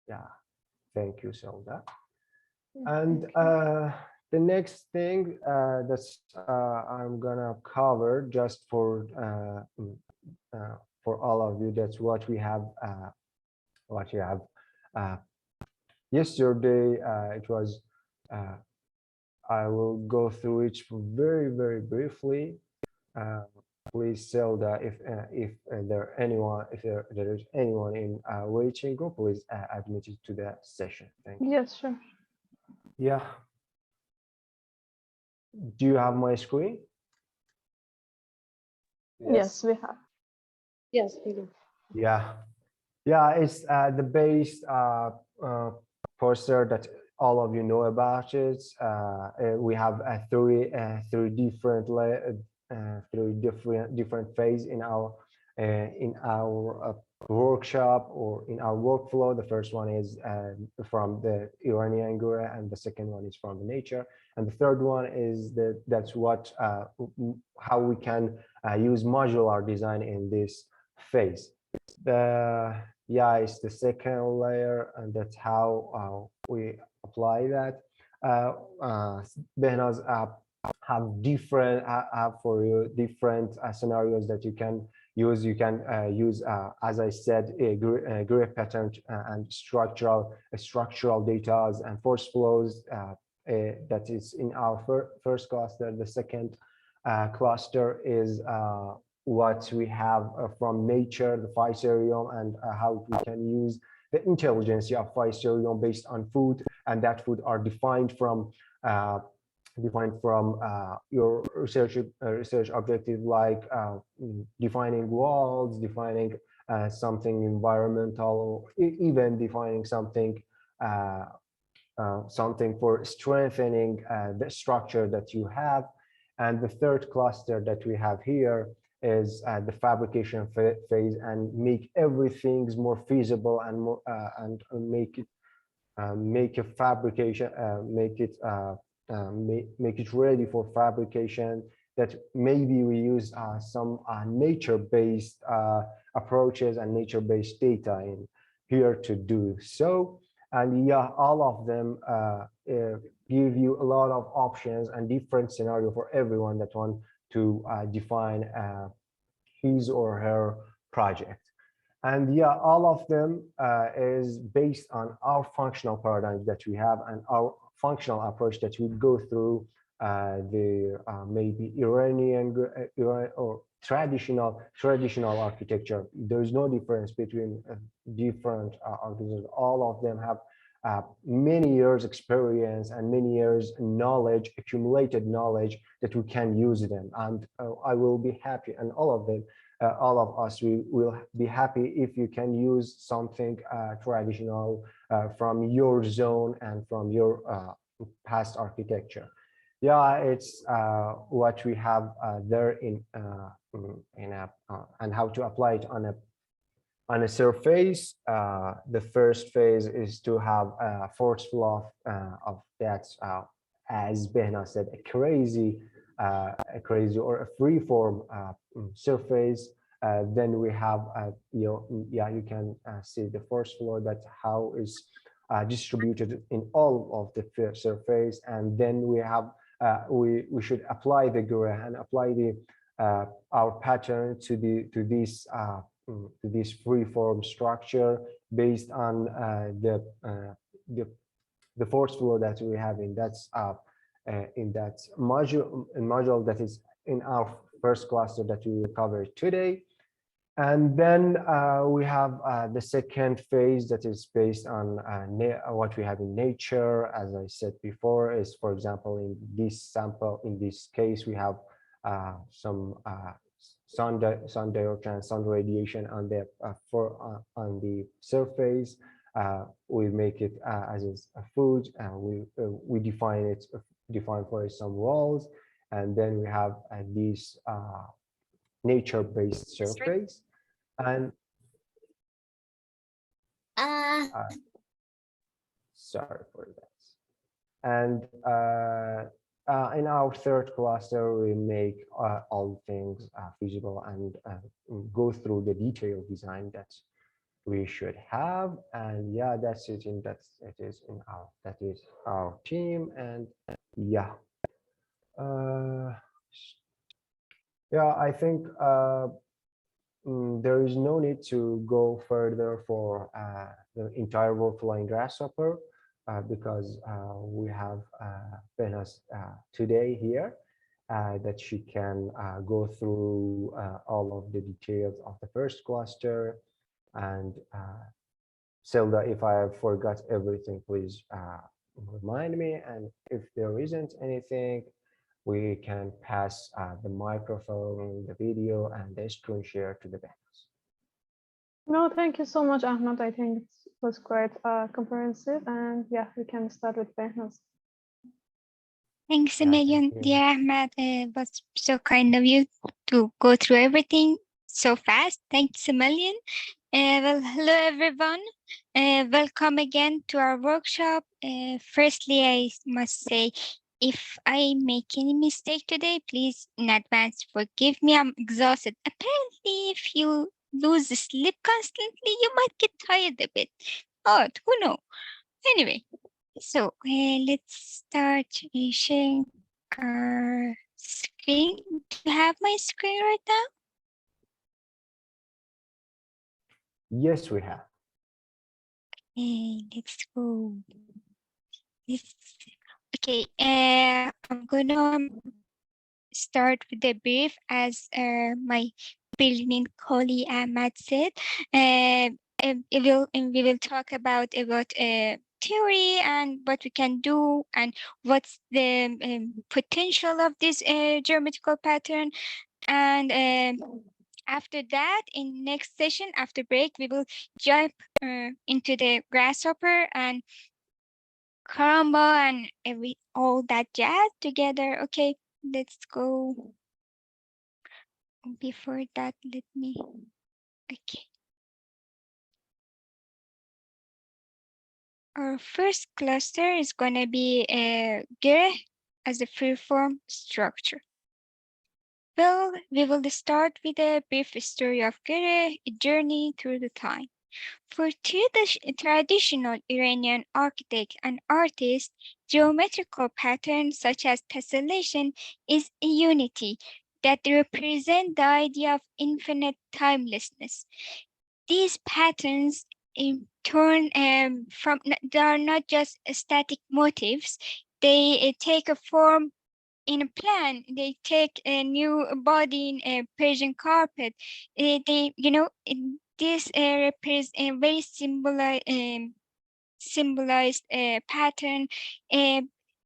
Yeah, thank you, Selda. And the next thing that's I'm gonna cover just for all of you, that's what we have uh, yesterday. It was I will go through it very briefly. Uh, please, Zelda, if there is anyone in waiting group, please admit it to the session. Thank you. Yes, sure. Yeah. Do you have my screen? Yes, we have. Yes, we do. Yeah. Yeah, it's the base poster that all of you know about it. We have three different phase in our workshop or in our workflow. The first one is from the Iranian Girih, and the second one is from the nature, and the third one is how we can use modular design in this phase. It's the second layer, and that's how we apply that. Behnaz have for you different scenarios that you can use. You can use, as I said, a Girih pattern and structural data and force flows. That is in our first cluster. The second cluster is what we have from nature, the physaerium, and how we can use the intelligence of physaerium based on food, and that food are defined from your research objective, like defining walls, defining something environmental, or even defining something for strengthening the structure that you have. And the third cluster that we have here is the fabrication phase, and make everything more feasible and more and make a fabrication, make it ready for fabrication. That maybe we use some nature-based approaches and nature-based data in here to do so. And yeah, all of them give you a lot of options and different scenario for everyone that want to define his or her project. And yeah, all of them is based on our functional paradigms that we have, and our functional approach that we go through the maybe Iranian or traditional architecture. There is no difference between different architectures. All of them have many years experience and many years knowledge, accumulated knowledge, that we can use them. And I will be happy, and all of us, we will be happy if you can use something traditional from your zone and from your past architecture. Yeah, it's what we have there and how to apply it on a surface. The first phase is to have a force flow of that, as Behnaz said, a crazy or a free form surface. Then we have you can see the force flow, that how is distributed in all of the surface. And then we have we should apply the Girih and apply the our pattern to this free-form structure based on the force flow that we have in that module that is in our first cluster that we will cover today. And then we have the second phase that is based on what we have in nature. As I said before, is, for example, in this case, we have some sun dioxide and sun radiation on the surface. We make it as a food, and we define for it some walls, and then we have this nature-based surface. And sorry for that. And in our third cluster, we make all things feasible and go through the detailed design we should have. And yeah, that's it. That is our team. And yeah, uh, yeah, I think there is no need to go further for the entire workflow in Grasshopper because we have Behnaz today here that she can go through all of the details of the first cluster. And Selda, if I have forgot everything, please remind me. And if there isn't anything, we can pass the microphone, the video, and the screen share to the Behnaz. No, thank you so much, Ahmed. I think it was quite comprehensive. And yeah, we can start with Behnaz. Thanks a Yeah, million, thank you. dear Ahmed. It was so kind of you to go through everything so fast. Thanks a million. Well, hello everyone. Welcome again to our workshop. Firstly, I must say, if I make any mistake today, please in advance forgive me. I'm exhausted. Apparently, if you lose sleep constantly, you might get tired a bit. Oh, who knows? Anyway, so let's start sharing our screen. Do you have my screen right now? Yes, we have. Let's go. Okay, I'm gonna start with the brief as my brilliant colleague Ahmed said. We will talk about theory and what we can do and what's the potential of this geometrical pattern. And after that, in next session, after break, we will jump into the grasshopper and Karamba and all that jazz together. Okay, let's go. Before that, let me. Okay. Our first cluster is gonna be Girih as a freeform structure. Well, we will start with a brief story of Girih, a journey through the time. For traditional Iranian architects and artists, geometrical patterns such as tessellation is a unity that represent the idea of infinite timelessness. These patterns in turn they are not just static motifs, they take a form in a plan. They take a new body in a Persian carpet. This represents a very symbolized pattern.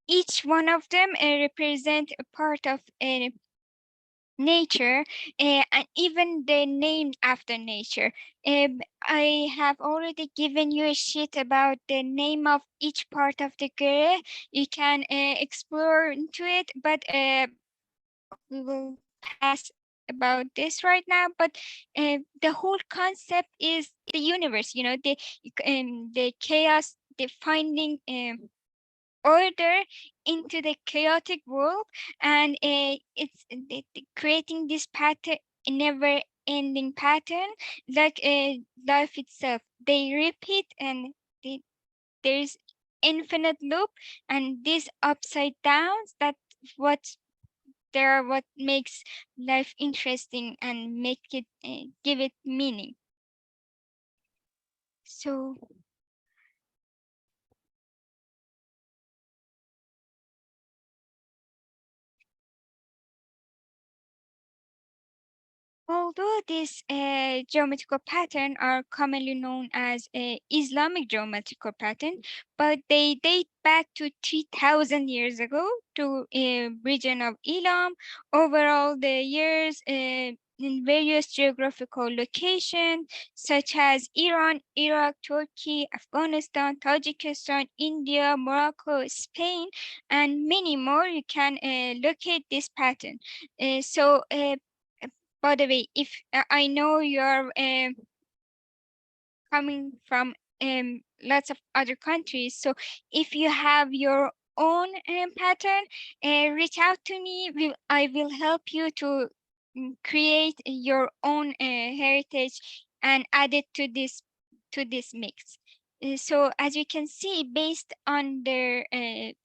Each one of them represent a part of nature, and even the name after nature. I have already given you a sheet about the name of each part of the Girih. You can explore into it, but we will pass about this right now. But the whole concept is the universe. The chaos, the finding order into the chaotic world, and it's creating this pattern, a never ending pattern, like life itself. They repeat, and there's infinite loop, and these upside downs, that what they're what makes life interesting and make it give it meaning. So although these geometrical patterns are commonly known as Islamic geometrical pattern, but they date back to 3,000 years ago to a region of Elam. Overall, the years in various geographical locations such as Iran, Iraq, Turkey, Afghanistan, Tajikistan, India, Morocco, Spain, and many more, you can locate this pattern. By the way, if I know you're coming from lots of other countries, so if you have your own pattern, reach out to me. I will help you to create your own heritage and add it to this to this mix. So as you can see, based on their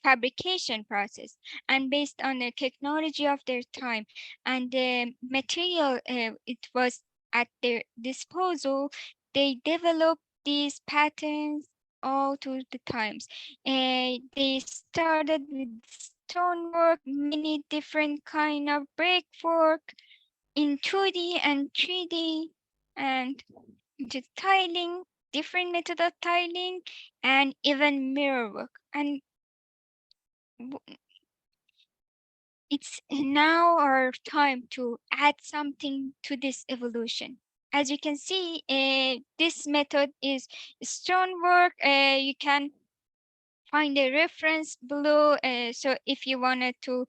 fabrication process and based on the technology of their time and the material it was at their disposal, they developed these patterns all through the times. They started with stonework, many different kind of brickwork in 2D and 3D, and into tiling, different method of tiling, and even mirror work. And it's now our time to add something to this evolution. As you can see, this method is stonework. You can find a reference below. So if you wanted to,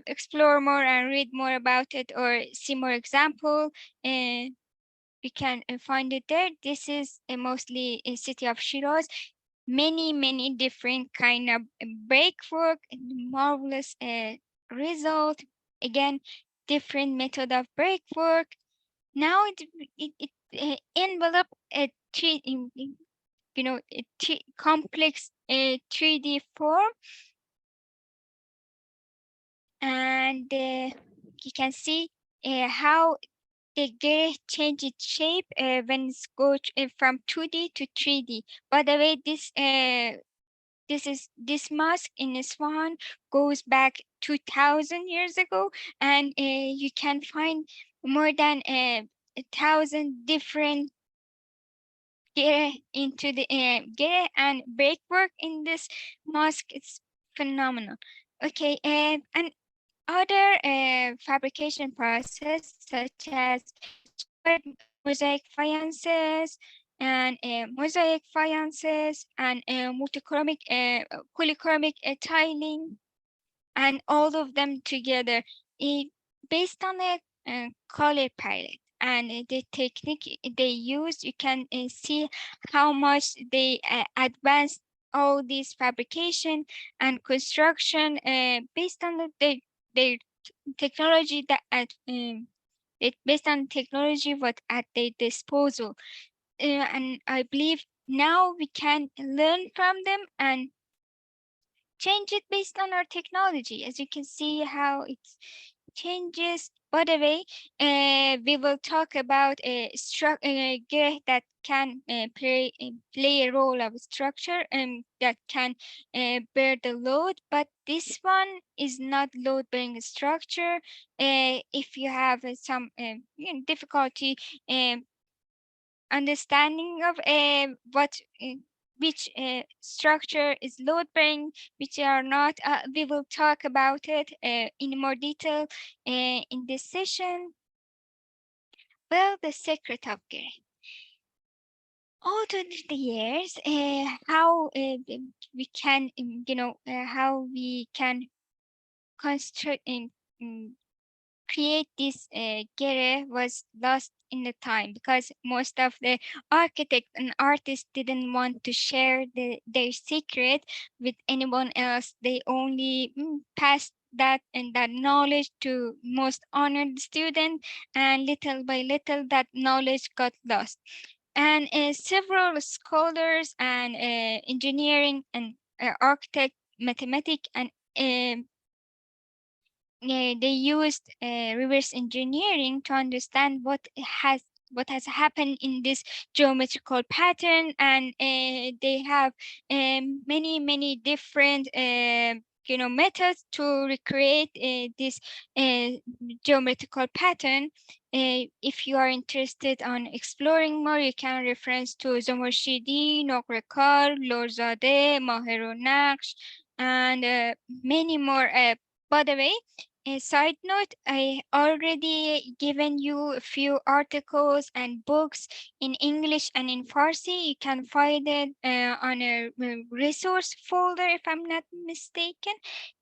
explore more and read more about it or see more example, you can find it there. This is mostly a city of Shiraz. Many different kind of breakwork, marvelous result. Again, different method of breakwork. Now it envelop a complex 3D form, and you can see how the Girih change its shape when it's go from 2D to 3D. By the way, this mosque in Isfahan goes back 2,000 years ago, and you can find more than 1,000 different Girih into the Girih and breakwork in this mosque. It's phenomenal. Okay, and other fabrication process such as squared mosaic fayances and mosaic fayances and multichromic polychromic tiling, and all of them together based on a color palette and the technique they use. You can see how much they advanced all this fabrication and construction based on their technology that based on technology what at their disposal. And I believe now we can learn from them and change it based on our technology. As you can see how it changes. By the way, we will talk about a structure that can play a role of structure and that can bear the load, but this one is not load bearing structure. If you have some difficulty understanding of what which structure is load bearing, which are not. We will talk about it in more detail in this session. Well, the secret of Girih. All through the years, how we can, how we can construct and create this Girih was lost in the time because most of the architects and artists didn't want to share their secret with anyone else. They only passed that and that knowledge to most honored student, and little by little that knowledge got lost. And several scholars and engineering and architect, mathematics and they used reverse engineering to understand what has happened in this geometrical pattern, and they have many different methods to recreate this geometrical pattern. If you are interested on exploring more, you can reference to Zomorshidi, Nogrekar, Lorzadeh, Maher Naksh, and many more. By the way, a side note, I already given you a few articles and books in English and in Farsi. You can find it on a resource folder if I'm not mistaken.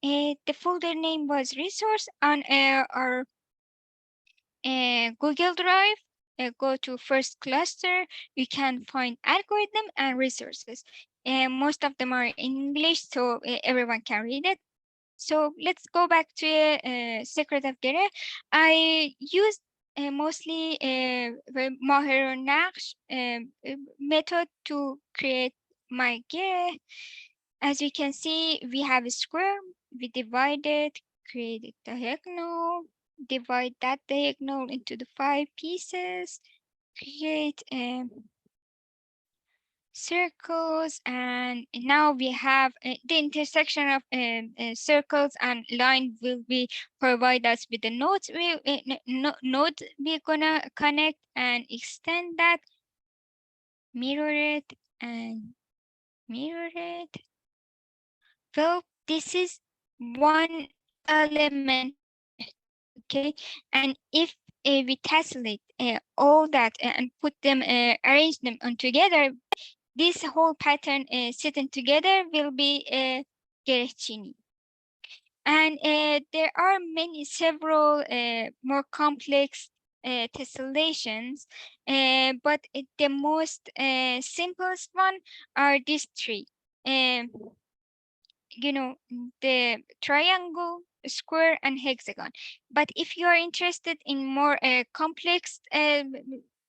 The folder name was resource on our Google Drive. Go to first cluster. You can find algorithm and resources. Most of them are in English, so everyone can read it. So let's go back to Secret of Girih. I used mostly the Mahir Naqsh method to create my Girih. As you can see, we have a square, we divide it, create a diagonal, divide that diagonal into the 5 pieces, create circles, and now we have the intersection of circles and line will be provide us with the nodes node we're gonna connect and extend that, mirror it and mirror it. Well, this is one element, okay, and if we tessellate all that and put them arrange them on together, this whole pattern sitting together will be a Girih. And there are several more complex tessellations, but the most simplest one are these three. You know, the triangle, square, and hexagon. But if you are interested in more complex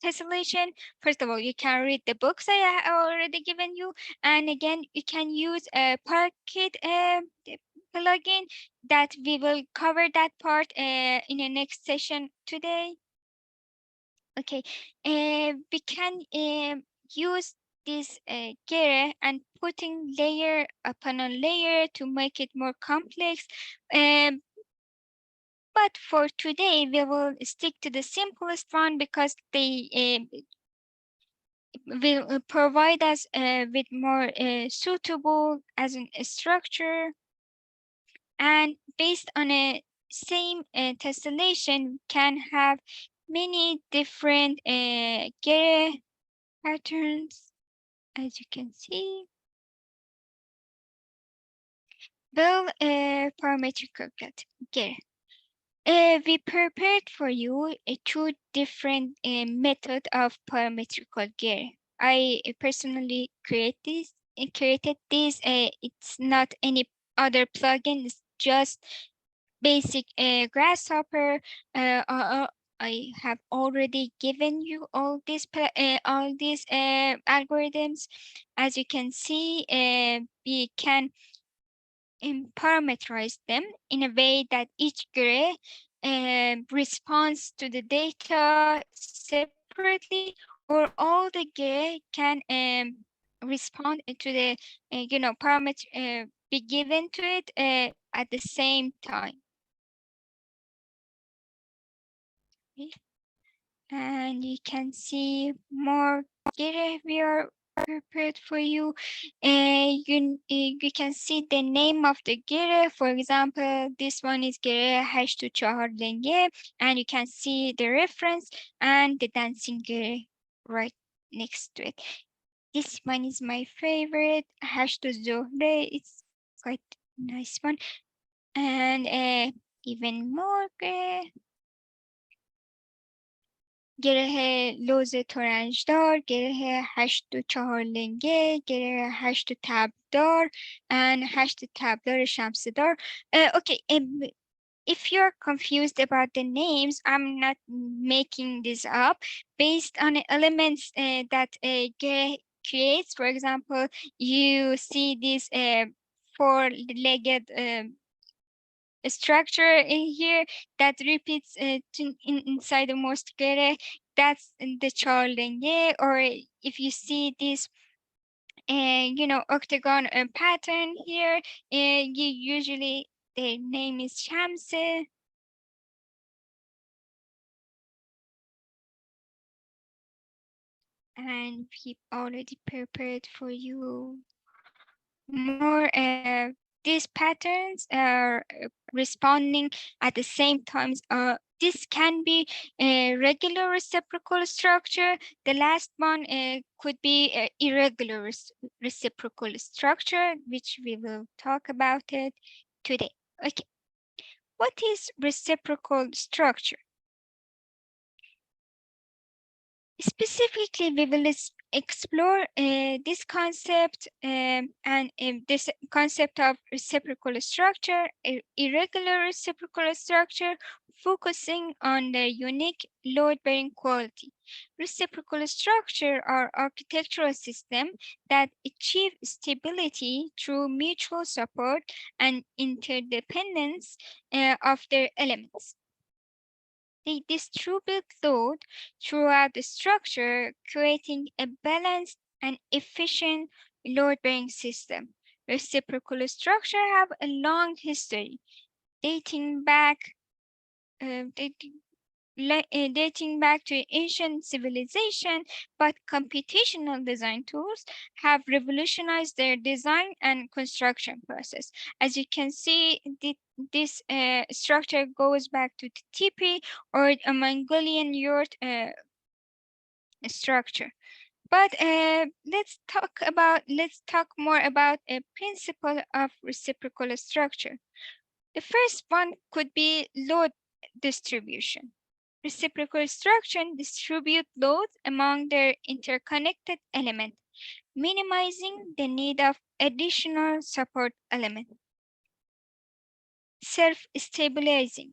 tessellation, first of all, you can read the books I have already given you, and again, you can use a Parquet plugin that we will cover that part in the next session today. Okay, we can use this Girih and putting layer upon a layer to make it more complex. But for today, we will stick to the simplest one because they will provide us with more suitable as a structure. And based on a same tessellation, can have many different Girih patterns, as you can see. Well, parametric Girih. We prepared for you two different method of parametrical Girih. I personally created this. It's not any other plugin. It's just basic Grasshopper. I have already given you all these algorithms. As you can see, we can parameterize them in a way that each Girih responds to the data separately, or all the Girih can respond to the parameter be given to it at the same time. Okay. And you can see more Girih we are prepared for you. You can see the name of the Girih. For example, this one is Girih #2 4 lenge, and you can see the reference and the dancing Girih right next to it. This one is my favorite, #2 Zohre. It's quite nice one. And even more Girih. گره لوز ترنجدار، گره 8 و 4 لنگه، گره 8 تبدار and 8 تبدار شمسدار. Okay, if you're confused about the names, I'm not making this up. Based on the elements that Girih creates, for example, you see this four-legged structure in here that repeats inside the most Girih. That's the Charlenge. Or if you see this octagon pattern here, you usually the name is Shamse. And we already prepared for you more. These patterns are responding at the same time. This can be a regular reciprocal structure. The last one could be an irregular reciprocal structure, which we will talk about it today. Okay, what is reciprocal structure? Specifically, we will explore this concept and this concept of reciprocal structure, irregular reciprocal structure focusing on their unique load-bearing quality. Reciprocal structure are architectural systems that achieve stability through mutual support and interdependence of their elements. They distribute load throughout the structure, creating a balanced and efficient load-bearing system. Reciprocal structure have a long history, dating back to ancient civilization, but computational design tools have revolutionized their design and construction process. As you can see, this structure goes back to the teepee or a Mongolian yurt structure. But let's talk more about a principle of reciprocal structure. The first one could be load distribution. Reciprocal structure distribute loads among their interconnected elements, minimizing the need of additional support elements. Self-stabilizing.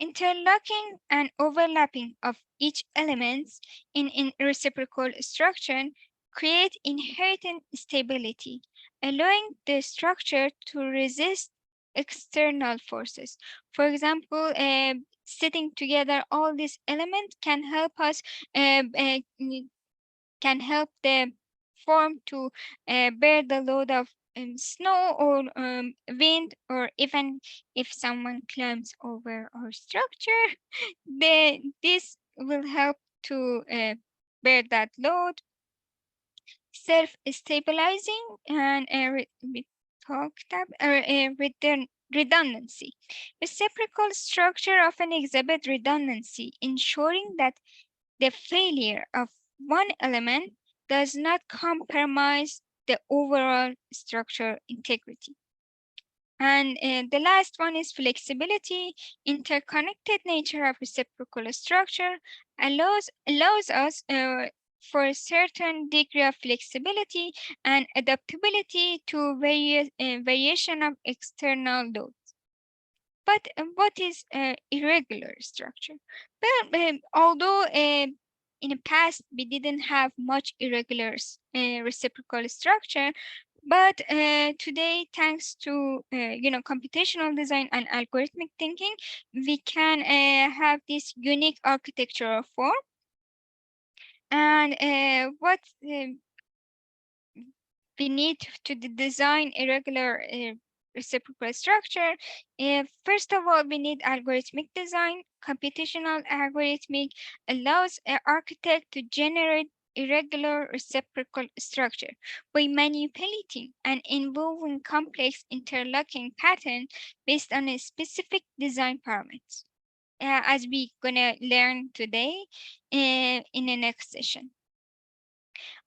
Interlocking and overlapping of each elements in reciprocal structure create inherent stability, allowing the structure to resist external forces. For example, sitting together all these elements can help us can help the form to bear the load of snow or wind, or even if someone climbs over our structure, this will help to bear that load. Self-stabilizing and we talked about redundancy. Reciprocal structure often exhibit redundancy, ensuring that the failure of one element does not compromise the overall structural integrity. And the last one is flexibility. Interconnected nature of reciprocal structure allows us for a certain degree of flexibility and adaptability to variation of external loads. But what is irregular structure? Well, although in the past we didn't have much irregular reciprocal structure, but today, thanks to computational design and algorithmic thinking, we can have this unique architectural form. And what we need to design irregular reciprocal structure. First of all, we need algorithmic design. Computational algorithmic allows an architect to generate irregular reciprocal structure by manipulating and involving complex interlocking patterns based on a specific design parameters, as we're gonna learn today in the next session.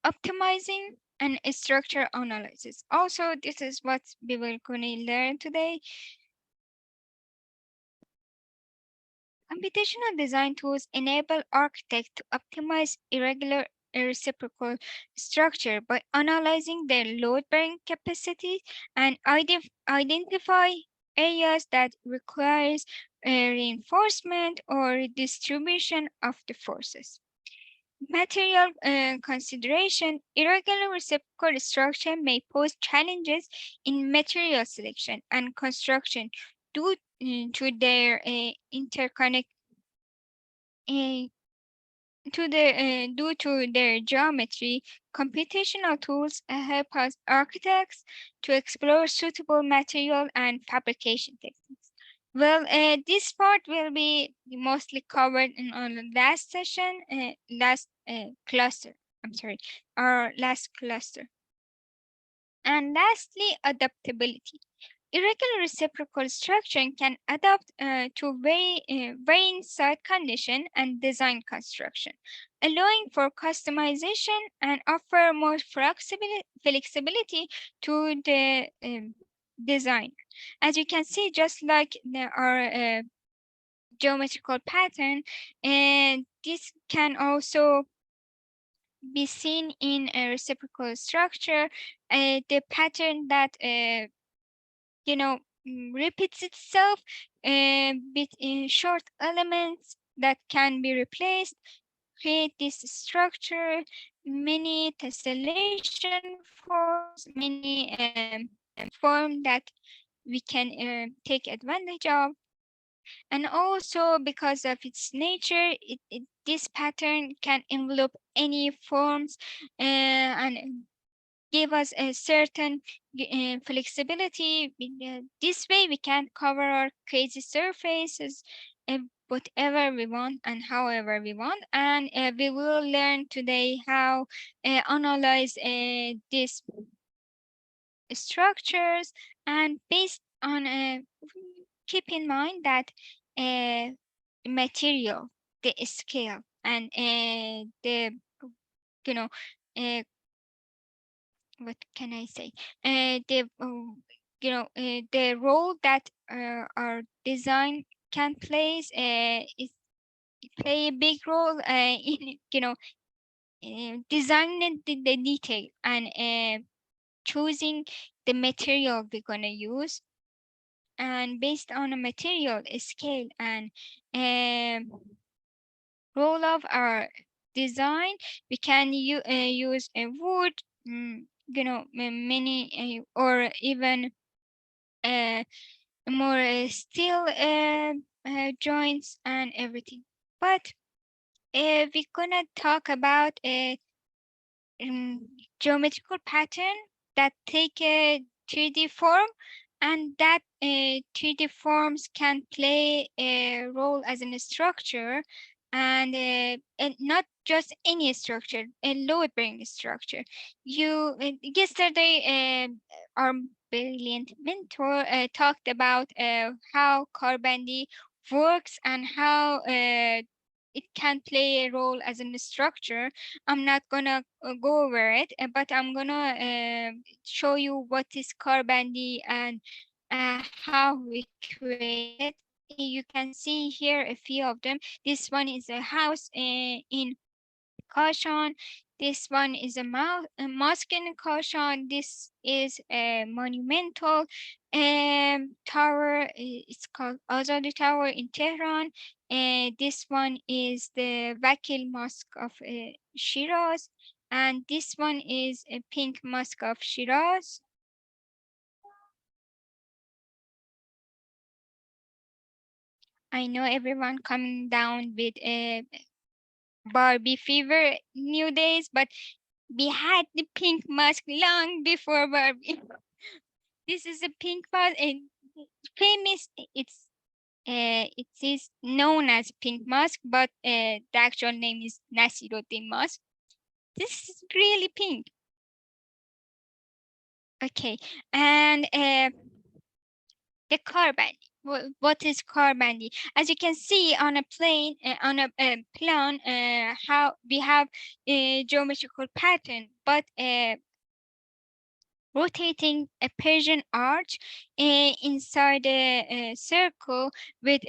Optimizing and structure analysis. Also, this is what we will gonna learn today. Computational design tools enable architects to optimize irregular reciprocal structure by analyzing their load-bearing capacity and identify areas that requires reinforcement or distribution of the forces. Material consideration. Irregular reciprocal structure may pose challenges in material selection and construction due to their due to their geometry. Computational tools help us architects to explore suitable material and fabrication techniques. Well, this part will be mostly covered in our last session, cluster. I'm sorry, our last cluster. And lastly, adaptability. Irregular reciprocal structure can adapt to varying site condition and design construction, allowing for customization and offer more flexibility to the design. As you can see, just like our geometrical pattern, and this can also be seen in a reciprocal structure. The pattern that repeats itself with short elements that can be replaced, create this structure, many tessellation forms, many form that we can take advantage of. And also because of its nature, this pattern can envelope any forms and give us a certain flexibility. This way we can cover our crazy surfaces whatever we want and however we want. And we will learn today how analyze these structures, and based on keep in mind that material, the scale, and the you know uh, what can I say? The the role that our design can plays is play a big role in designing the detail and choosing the material we're gonna use. And based on a material scale and role of our design, we can use a wood, many or even uh, more steel joints and everything. But we're gonna talk about a geometrical pattern that take a 3D form, and that 3D forms can play a role as a structure, and not just any structure, a load bearing structure. You yesterday our brilliant mentor talked about how Karamba works and how it can play a role as a structure. I'm not gonna go over it, but I'm gonna show you what is Karamba and how we create it. You can see here a few of them. This one is a house in Kashan. This one is a mosque in Kashan. This is a monumental tower. It's called Azadi Tower in Tehran. This one is the Vakil Mosque of Shiraz. And this one is a pink mosque of Shiraz. I know everyone coming down with a Barbie fever nowadays, but we had the pink mask long before Barbie. This is a pink mask and famous. It is known as pink mask, but the actual name is Nasiruddin mask. This is really pink. Okay, and the Karamba. What is Karamba? As you can see on a plane, on a plan, how we have a geometrical pattern, but rotating a Persian arch inside a circle would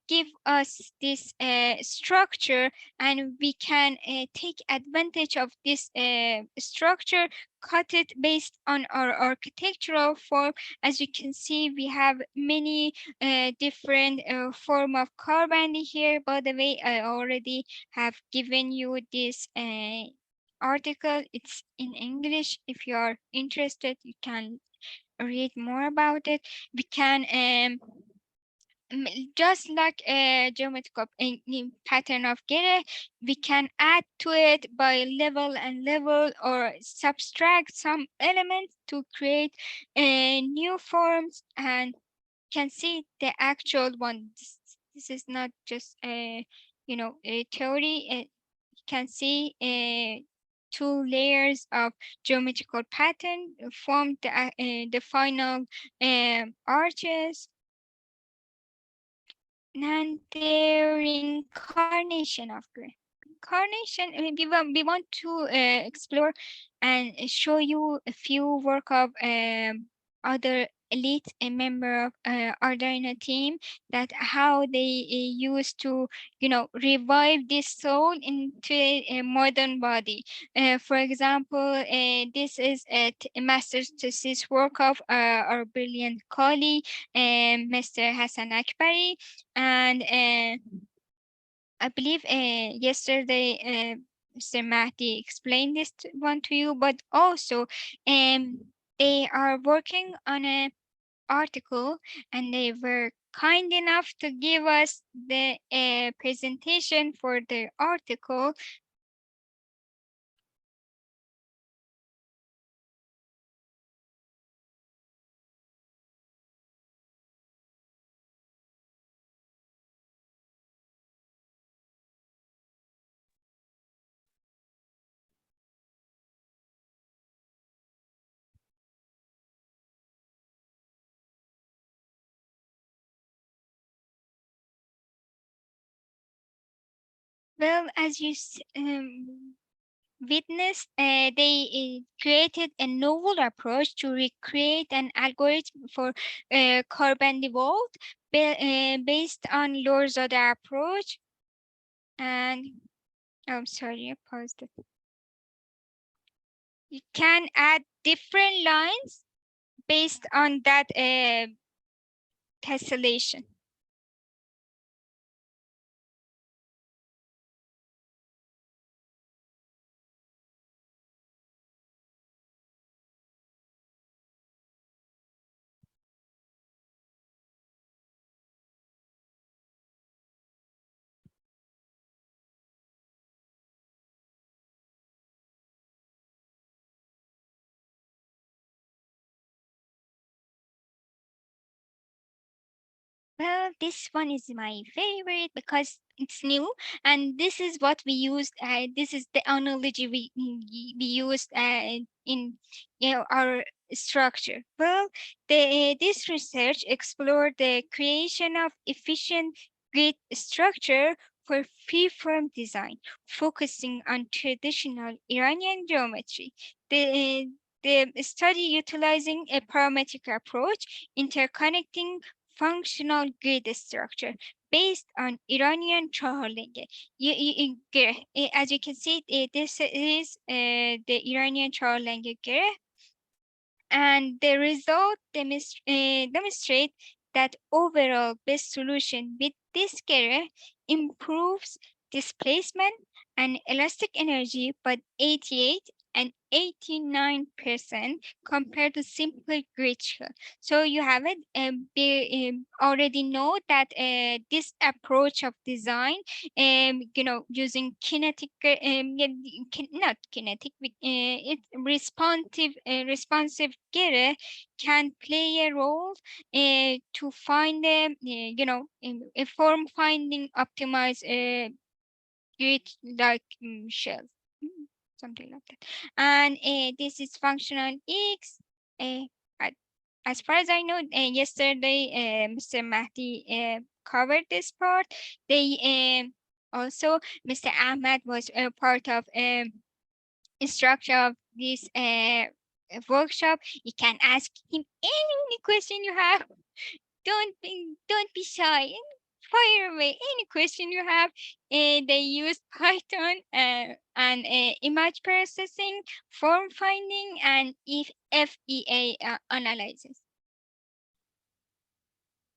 give us this structure, and we can take advantage of this structure, cut it based on our architectural form. As you can see, we have many different form of Karamba here. By the way, I already have given you this article. It's in English. If you are interested, you can read more about it. We can just like a geometrical pattern of Girih, we can add to it by level and level, or subtract some elements to create new forms, and can see the actual one. This is not just a a theory. Can see two layers of geometrical pattern form the final arches. And the reincarnation of gray. Incarnation, we want to explore and show you a few work of other elite member of Arduino team, that how they used to, revive this soul into a modern body. For example, this is a master's thesis work of our brilliant colleague, Mr. Hassan Akbari, and I believe yesterday Mr. Mahdi explained this one to you, but also they are working on an article, and they were kind enough to give us the presentation for the article. Well, as you witnessed, they created a novel approach to recreate an algorithm for carbon devolved based on Lorzada approach. And I'm sorry, I paused it. You can add different lines based on that tessellation. Well, this one is my favorite because it's new, and this is what we used. This is the analogy we used in our structure. Well, this research explored the creation of efficient grid structure for freeform design, focusing on traditional Iranian geometry. The study utilizing a parametric approach, interconnecting functional grid structure based on Iranian Charlenge. As you can see, this is the Iranian Charlenge, and the result demonstrate that overall best solution with this gear improves displacement and elastic energy by 88 and 89% compared to simple grid shell. So you have it, already know that this approach of design, using kinetic, not kinetic, it's responsive gear can play a role to find a form finding optimized grid like shells, something like that. And this is functional X. As far as I know, yesterday Mr. Mahdi covered this part. They also, Mr. Ahmed was a part of structure of this workshop. You can ask him any question you have. Don't be shy. Fire away any question you have. They use Python and image processing, form finding, and if FEA analysis.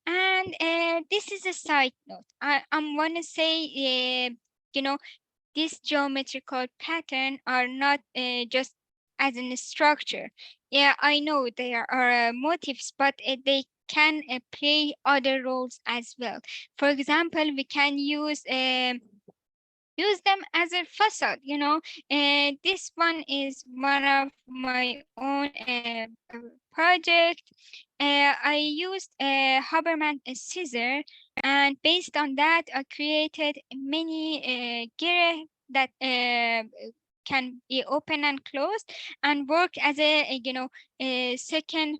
And this is a side note. I want to say, these geometrical pattern are not just as in a structure. Yeah, I know there are motifs, but they can play other roles as well. For example, we can use them as a facade, this one is one of my own project. I used a Haberman scissor, and based on that, I created many gear that can be open and closed and work as a second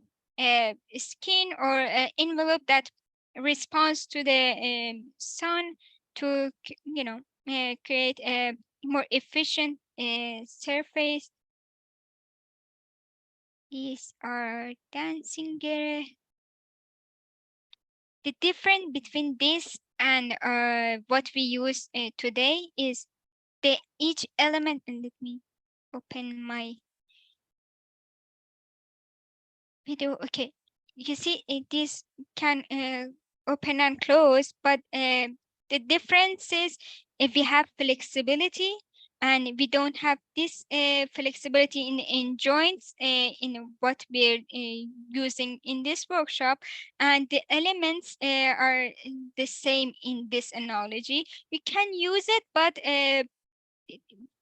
skin or envelope that responds to the sun to create a more efficient surface. These are dancing Girih. The difference between this and what we use today is each element, and let me open my video. Okay, you see this can open and close, but the difference is if we have flexibility and we don't have this flexibility in joints in what we're using in this workshop, and the elements are the same in this analogy. You can use it, but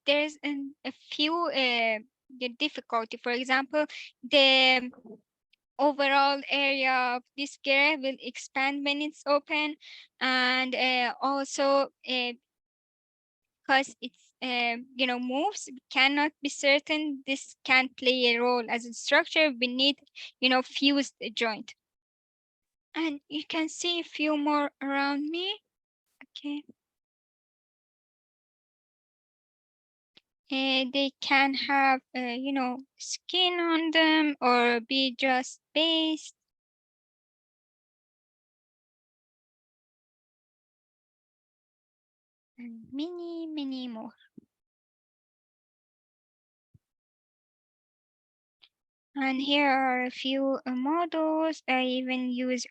there's a few the difficulty. For example, the overall area of this Girih will expand when it's open, and also because it's moves, we cannot be certain this can play a role as a structure. We need fused joint, and you can see a few more around me. Okay. They can have skin on them or be just based. And many more. And here are a few models. I even use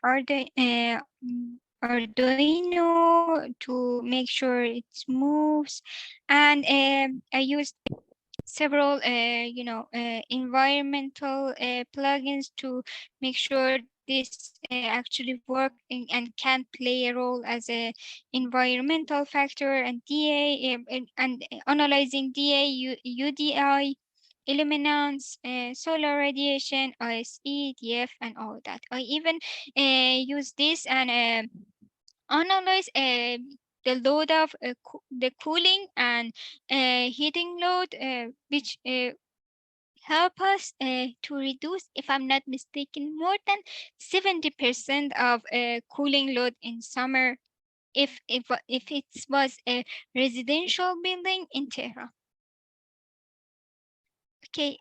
Arduino to make sure it moves, and I used several environmental plugins to make sure this actually work and can play a role as a environmental factor, and DA and analyzing DA, UDI, illuminance, solar radiation, ISE, DF, and all that. I even use this and analyze the load of the cooling and heating load, which help us to reduce, if I'm not mistaken, more than 70% of cooling load in summer if it was a residential building in Tehran. Okay,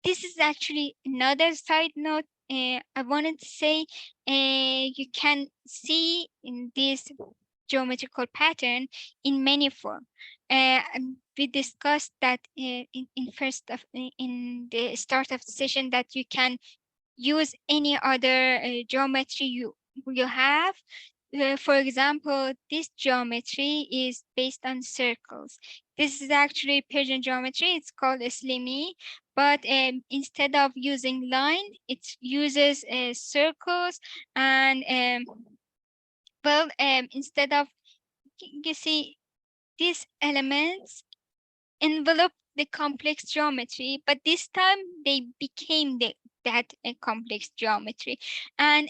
this is actually another side note. I wanted to say you can see in this geometrical pattern in many forms. We discussed that in the start of the session that you can use any other geometry you have. For example, this geometry is based on circles. This is actually Persian geometry. It's called Islami, but instead of using line, it uses circles, and instead of, you see, these elements envelop the complex geometry, but this time they became that complex geometry. And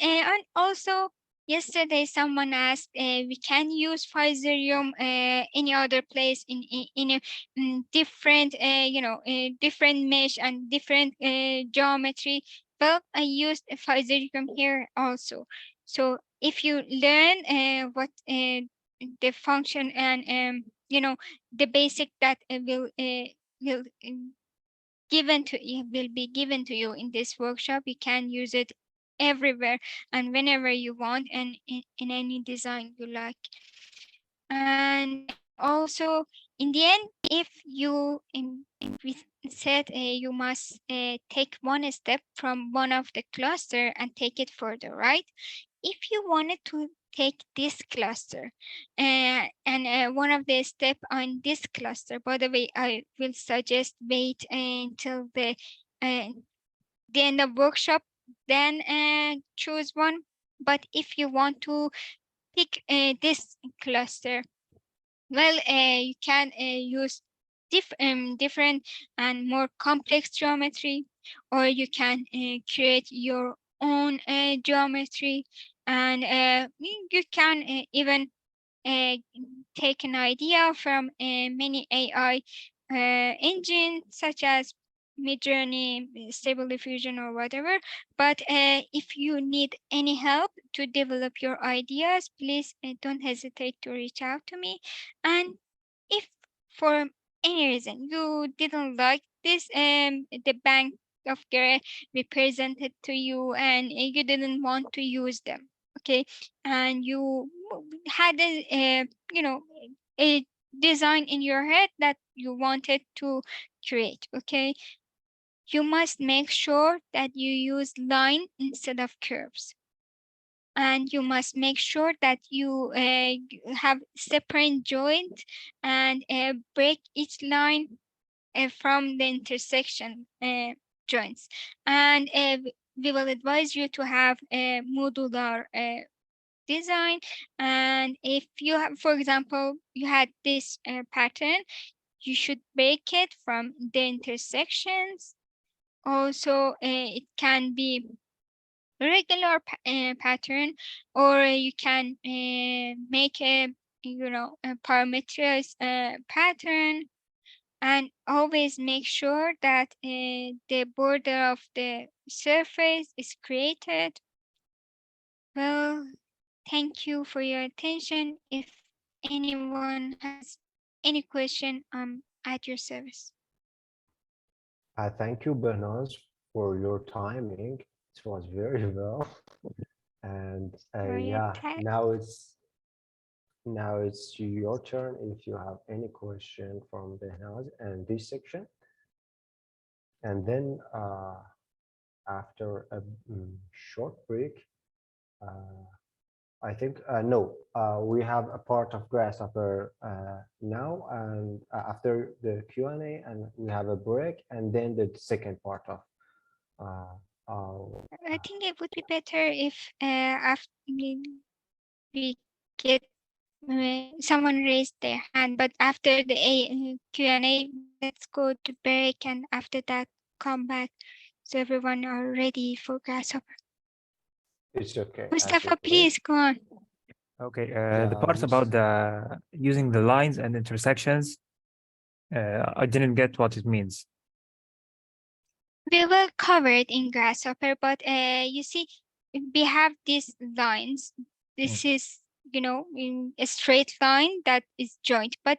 also yesterday someone asked, we can use Fusarium any other place in a different different mesh and different geometry. Well, I used Fusarium here also. So if you learn what the function and the basic that will will be given to you in this workshop, you can use it everywhere and whenever you want, and in any design you like. And also in the end, if you we said you must take one step from one of the cluster and take it further, right? If you wanted to take this cluster and one of the step on this cluster, by the way, I will suggest wait until the end of workshop, then choose one. But if you want to pick this cluster, well, you can use different and more complex geometry, or you can create your own geometry, and you can even uh, take an idea from many AI engines such as Midjourney, Stable Diffusion, or whatever. But if you need any help to develop your ideas, please don't hesitate to reach out to me. And if for any reason you didn't like this the bank of Girih represented to you and you didn't want to use them, okay? And you had a design in your head that you wanted to create, okay? You must make sure that you use line instead of curves. And you must make sure that you have separate joint and break each line from the intersection joints. And we will advise you to have a modular design. And if you have, for example, you had this pattern, you should break it from the intersections. Also, it can be regular pattern, or you can make a parameterized pattern, and always make sure that the border of the surface is created. Well, thank you for your attention. If anyone has any question, I'm at your service. Thank you, Behnaz, for your timing. It was very well. And yeah, now it's your turn if you have any question from Behnaz and this section. And then after a short break, I think, no, we have a part of Grasshopper now, and after the Q&A, and we have a break, and then the second part of I think it would be better if after we get someone raised their hand, but after the Q&A, let's go to break, and after that, come back so everyone are ready for Grasshopper. It's okay. Mustafa, please go on. Okay, the parts about the using the lines and intersections, I didn't get what it means. We will cover it in Grasshopper, but you see, we have these lines. This is, in a straight line that is joint, but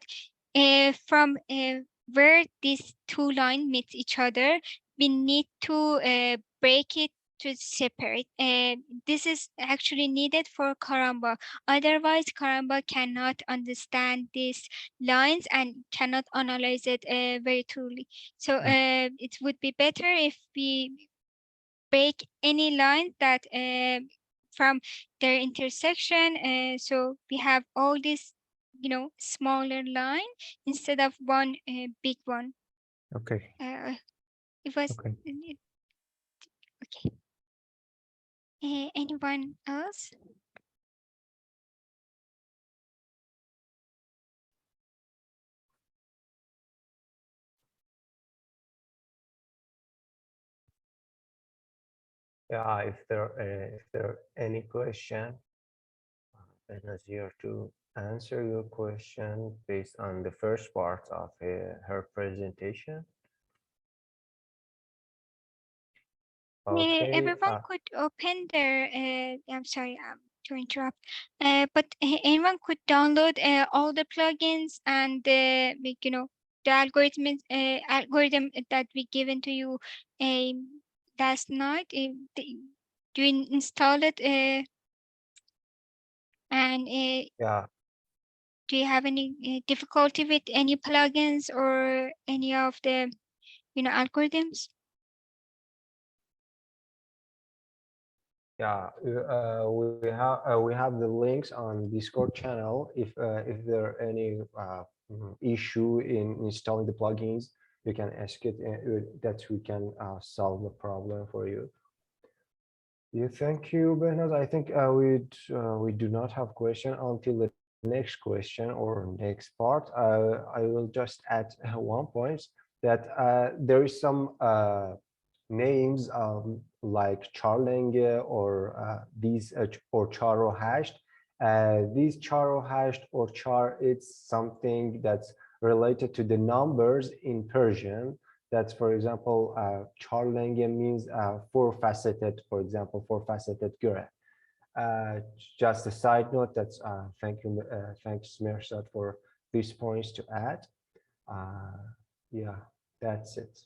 from where these two lines meet each other, we need to break it to separate. This is actually needed for Karamba. Otherwise, Karamba cannot understand these lines and cannot analyze it very truly. So it would be better if we break any line that from their intersection. So we have all this, smaller line instead of one big one. Okay. It was okay. Okay. Anyone else? Yeah, if there are any question, Behnaz here to answer your question based on the first part of her presentation. Okay, everyone could open their. I'm sorry to interrupt. But anyone could download all the plugins and the algorithm that we given to you last night. Do you install it? And yeah. Do you have any difficulty with any plugins or any of the algorithms? Yeah, we have the links on Discord channel. If there are any issue in installing the plugins, you can ask it, that we can solve the problem for you. Yeah, thank you, Behnaz. I think we do not have question until the next question or next part. I will just add one point that there is some names like charlenge or these or charo hashed. These charo hashed or char, it's something that's related to the numbers in Persian. That's, for example, charlenge means four-faceted, for example, four-faceted Girih. Just a side note, that's thanks Mirsad for these points to add. Yeah, that's it.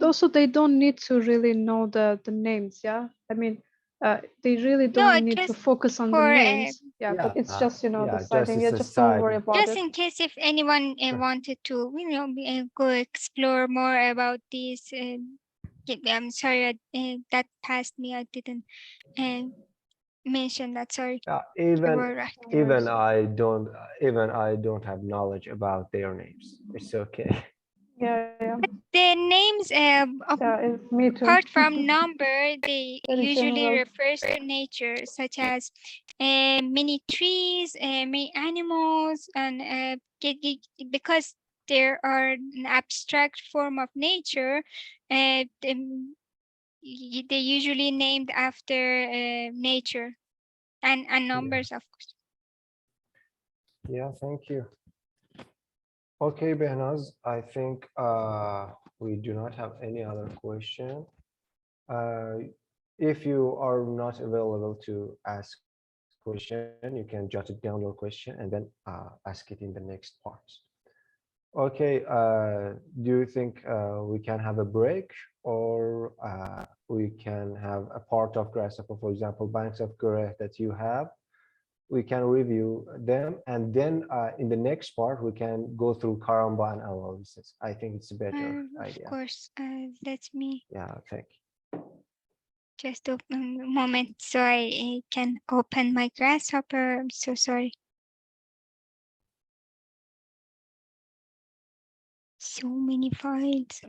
Also, they don't need to really know the names. Yeah, I mean, they really don't need to just focus on the for names. Yeah, but it's just the just citing. Yeah, as a just don't worry side. about just it. in case if anyone wanted to, go explore more about this. I'm sorry, that passed me. I didn't mention that. Sorry. You were right. Even I don't have knowledge about their names. It's okay. Yeah, The names, me too. apart from number, they Very usually general. refers to nature, such as many trees, many animals, and because there are an abstract form of nature, they usually named after nature and numbers, of course. Yeah, thank you. Okay, Behnaz, I think we do not have any other question. If you are not available to ask question, you can jot it down your question and then ask it in the next part. Okay, do you think we can have a break, or we can have a part of Grasshopper, for example, banks of Girih that you have? We can review them, and then in the next part we can go through Karamba and analysis. I think it's a better Of idea. course, let me Yeah, thank you. just open a moment so I can open my Grasshopper. I'm so sorry. So many files.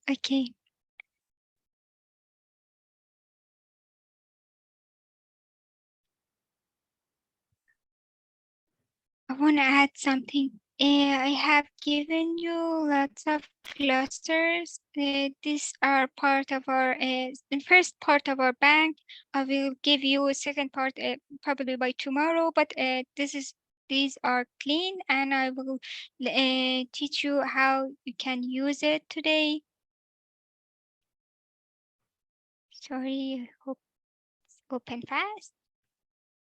Okay. I want to add something. I have given you lots of clusters. These are part of our the first part of our bank. I will give you a second part probably by tomorrow. But these are clean, and I will teach you how you can use it today. Sorry, hope it's open fast.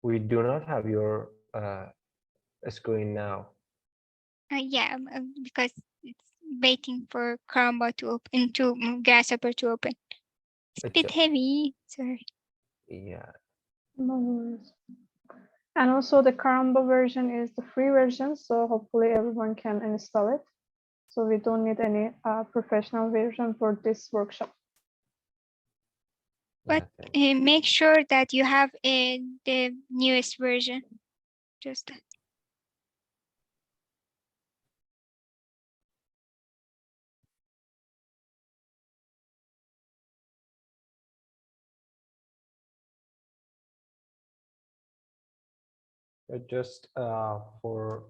We do not have your screen now. Yeah, because it's waiting for Karamba to open, to Grasshopper to open. It's a bit heavy, sorry. Yeah. No worries. And also the Karamba version is the free version, so hopefully everyone can install it. So we don't need any professional version for this workshop. But make sure that you have the newest version. Just that. Just for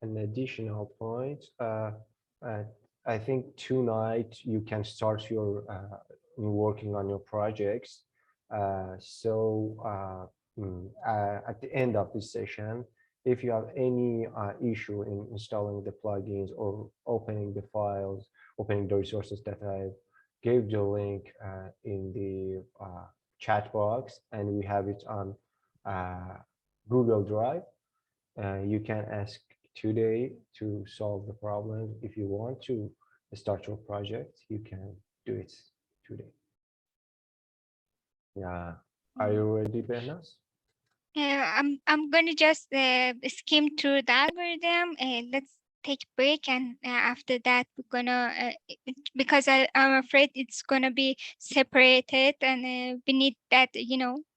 an additional point, I think tonight you can start your working on your projects. At the end of this session, if you have any issue in installing the plugins or opening the files, opening the resources that I gave the link in the chat box, and we have it on Google Drive, you can ask today to solve the problem. If you want to start your project, you can do it today. Yeah. Are you ready, Behnaz? I'm gonna just skim through the algorithm, and let's take a break, and after that we're gonna because I'm afraid it's gonna be separated, and we need that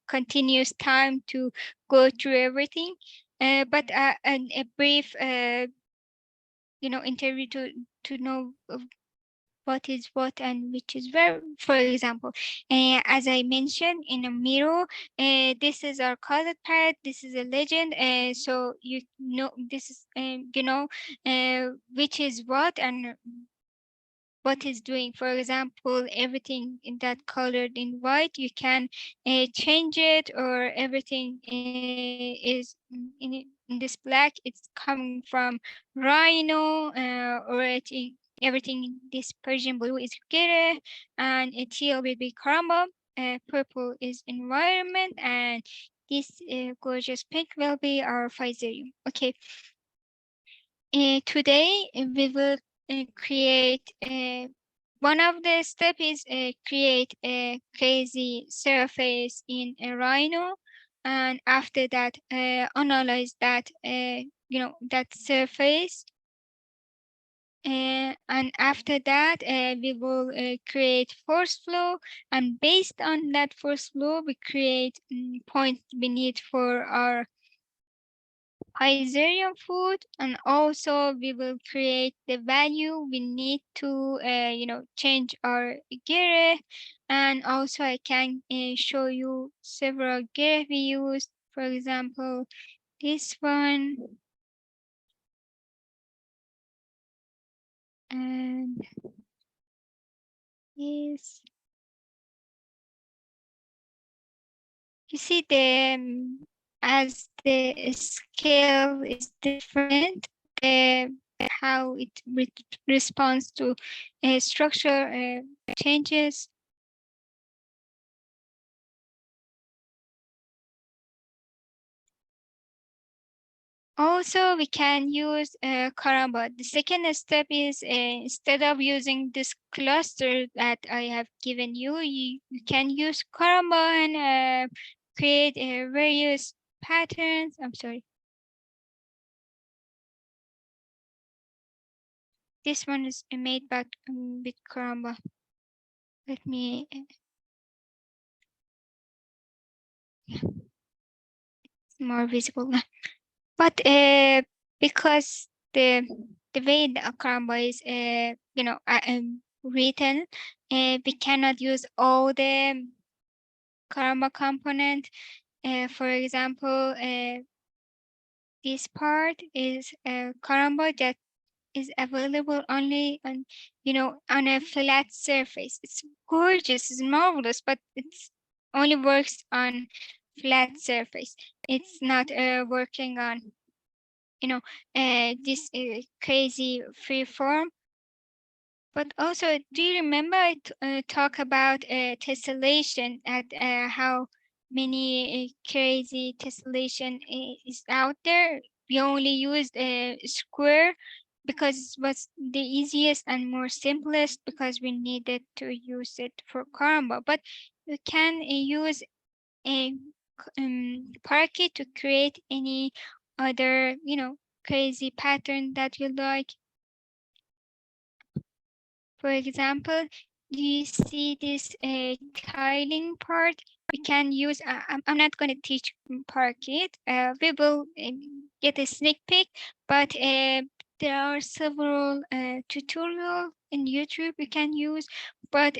continuous time to go through everything. But a brief interview to know what is what and which is where. For example, as I mentioned in a mirror, this is our colored palette, this is a legend, so you know this is which is what and what is doing. For example, everything in that colored in white, you can change it, or everything is in this black, it's coming from Rhino, or everything in this Persian blue is Girih, and teal will be Karamba, purple is environment, and this gorgeous pink will be our Physarum. Okay. Today we will create one of the steps is create a crazy surface in a Rhino, and after that analyze that that surface. And after that, we will create force flow, and based on that force flow, we create points we need for our Hyzerian food, and also we will create the value we need to change our Girih. And also I can show you several Girih we used. For example, this one, and this. You see as the scale is different, how it responds to structure changes. Also, we can use Karamba. The second step is instead of using this cluster that I have given you, you can use Karamba and create various patterns. I'm sorry. This one is made back with Karamba. Let me. It's more visible now. But because the way the Karamba is written, we cannot use all the Karamba component. For example, this part is Karamba that is available only on on a flat surface. It's gorgeous, it's marvelous, but it's only works on flat surface. It's not working on this crazy free form. But also, do you remember I talk about tessellation at how many crazy tessellation is out there? We only used a square because it was the easiest and more simplest because we needed to use it for Karamba. But you can use a parquet to create any other crazy pattern that you like. For example, do you see this tiling part? We can use, I'm not going to teach parquet. We will get a sneak peek, but there are several tutorials in YouTube we can use, but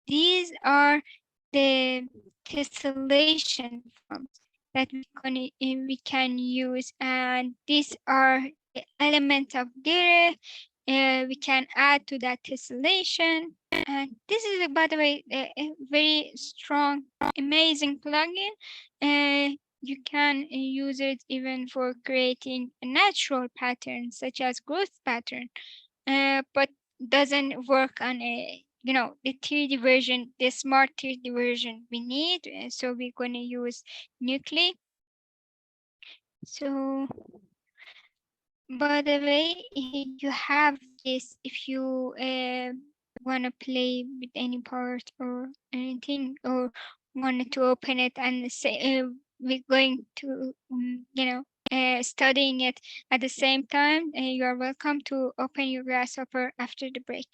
these are the tessellation forms that we can use, and these are the elements of Girih. We can add to that tessellation, and this is, by the way, a very strong, amazing plugin. You can use it even for creating a natural pattern such as growth pattern, but doesn't work on a the 3D version, the smart 3D version we need. So we're going to use Nuclei. So, by the way, you have this if you want to play with any part or anything, or wanted to open it and say we're going to studying it at the same time, you are welcome to open your Grasshopper after the break.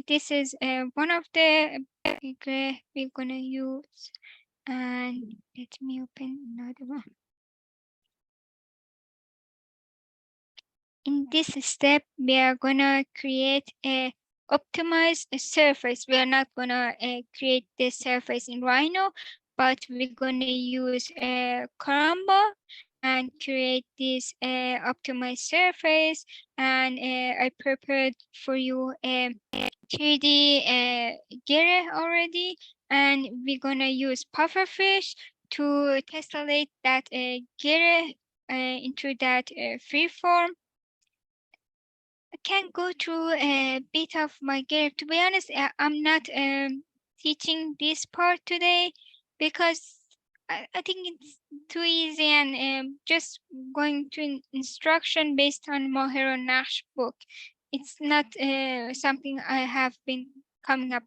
This is one of the we're gonna use, and let me open another one. In this step, we are gonna create a optimized surface. We are not gonna create this surface in Rhino, but we're gonna use Karamba and create this optimized surface. And I prepared for you a 3D Girih already, and we're gonna use pufferfish to tessellate that Girih into that free form. I can go through a bit of my Girih. To be honest, I'm not teaching this part today because I think it's too easy, and just going to instruction based on Moher Nash book. it's not something I have been coming up.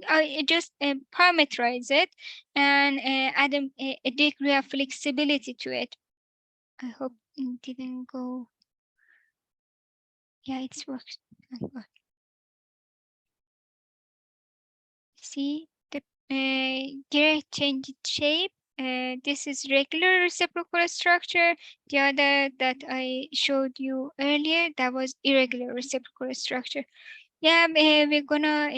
I just parameterize it and add a degree of flexibility to it. I hope it didn't go. Yeah, it's works. Thank God. See the Girih changed shape. This is regular reciprocal structure. The other that I showed you earlier, that was irregular reciprocal structure. Yeah, we're gonna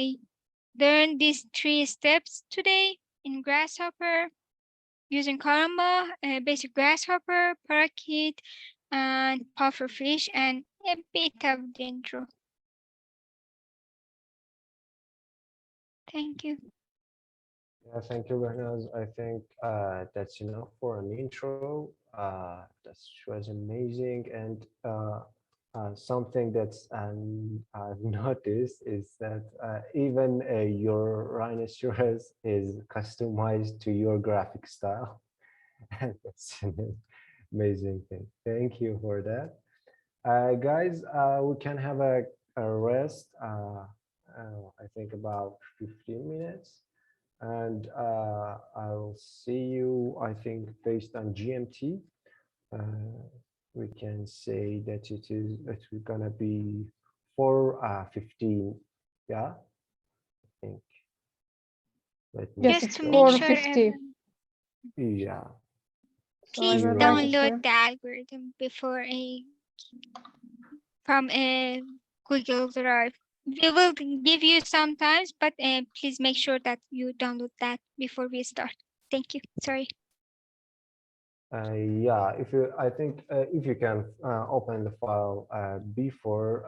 learn these 3 steps today in Grasshopper using Karamba, basic Grasshopper, Parakeet, and Pufferfish, and a bit of Dendro. Thank you. Yeah, thank you, Behnaz. I think that's enough for an intro. That was amazing. And something that's I've noticed is that even your rhinoceros is customized to your graphic style. And that's an amazing thing. Thank you for that. Guys, we can have a rest, I think about 15 minutes. And I'll see you, I think, based on GMT. We can say that it's gonna be 4:15. Yeah, I think. Let me Yes, Just it's to make sure 4:50. yeah. So I please will you- register. download the algorithm before from Google Drive. We will give you some times, but please make sure that you download that before we start. Thank you. Sorry. Yeah, I think if you can open the file before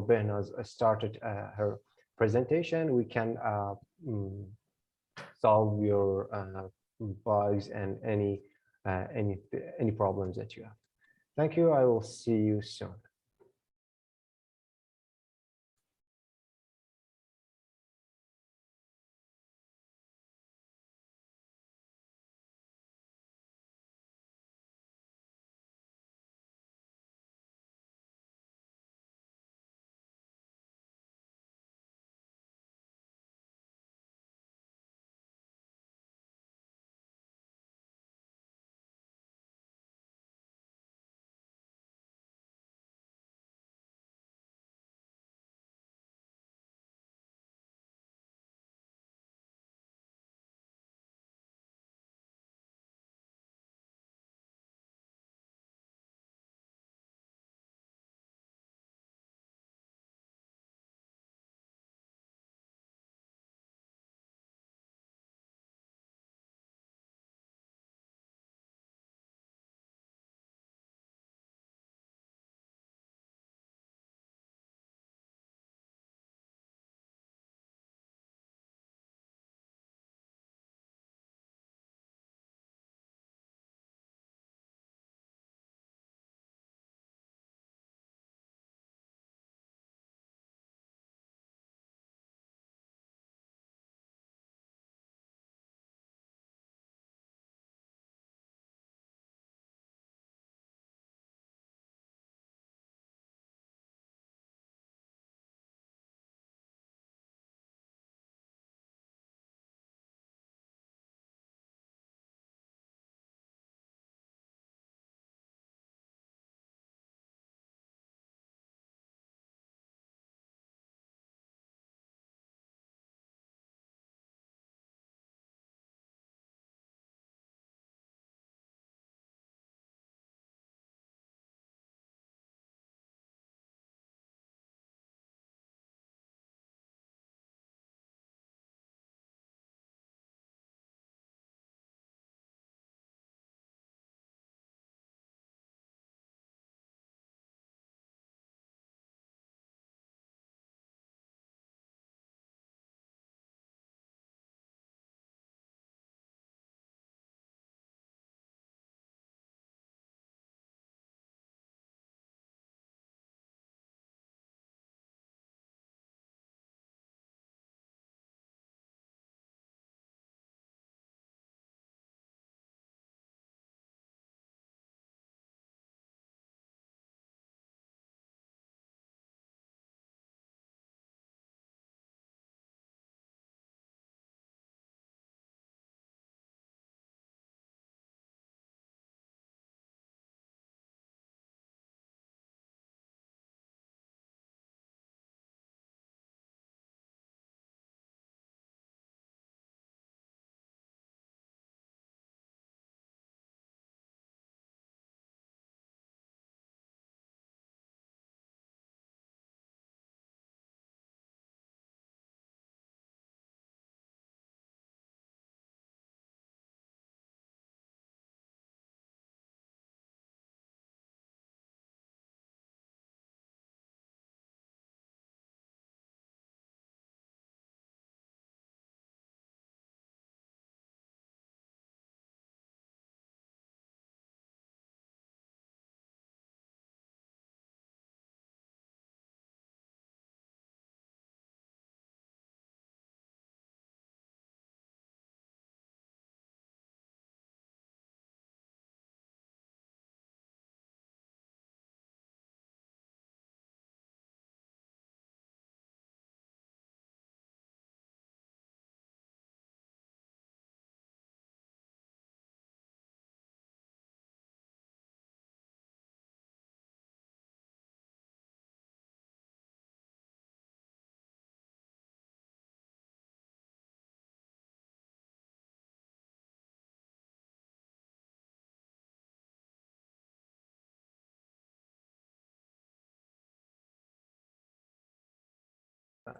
Behnaz started her presentation, we can solve your bugs and any problems that you have. Thank you. I will see you soon.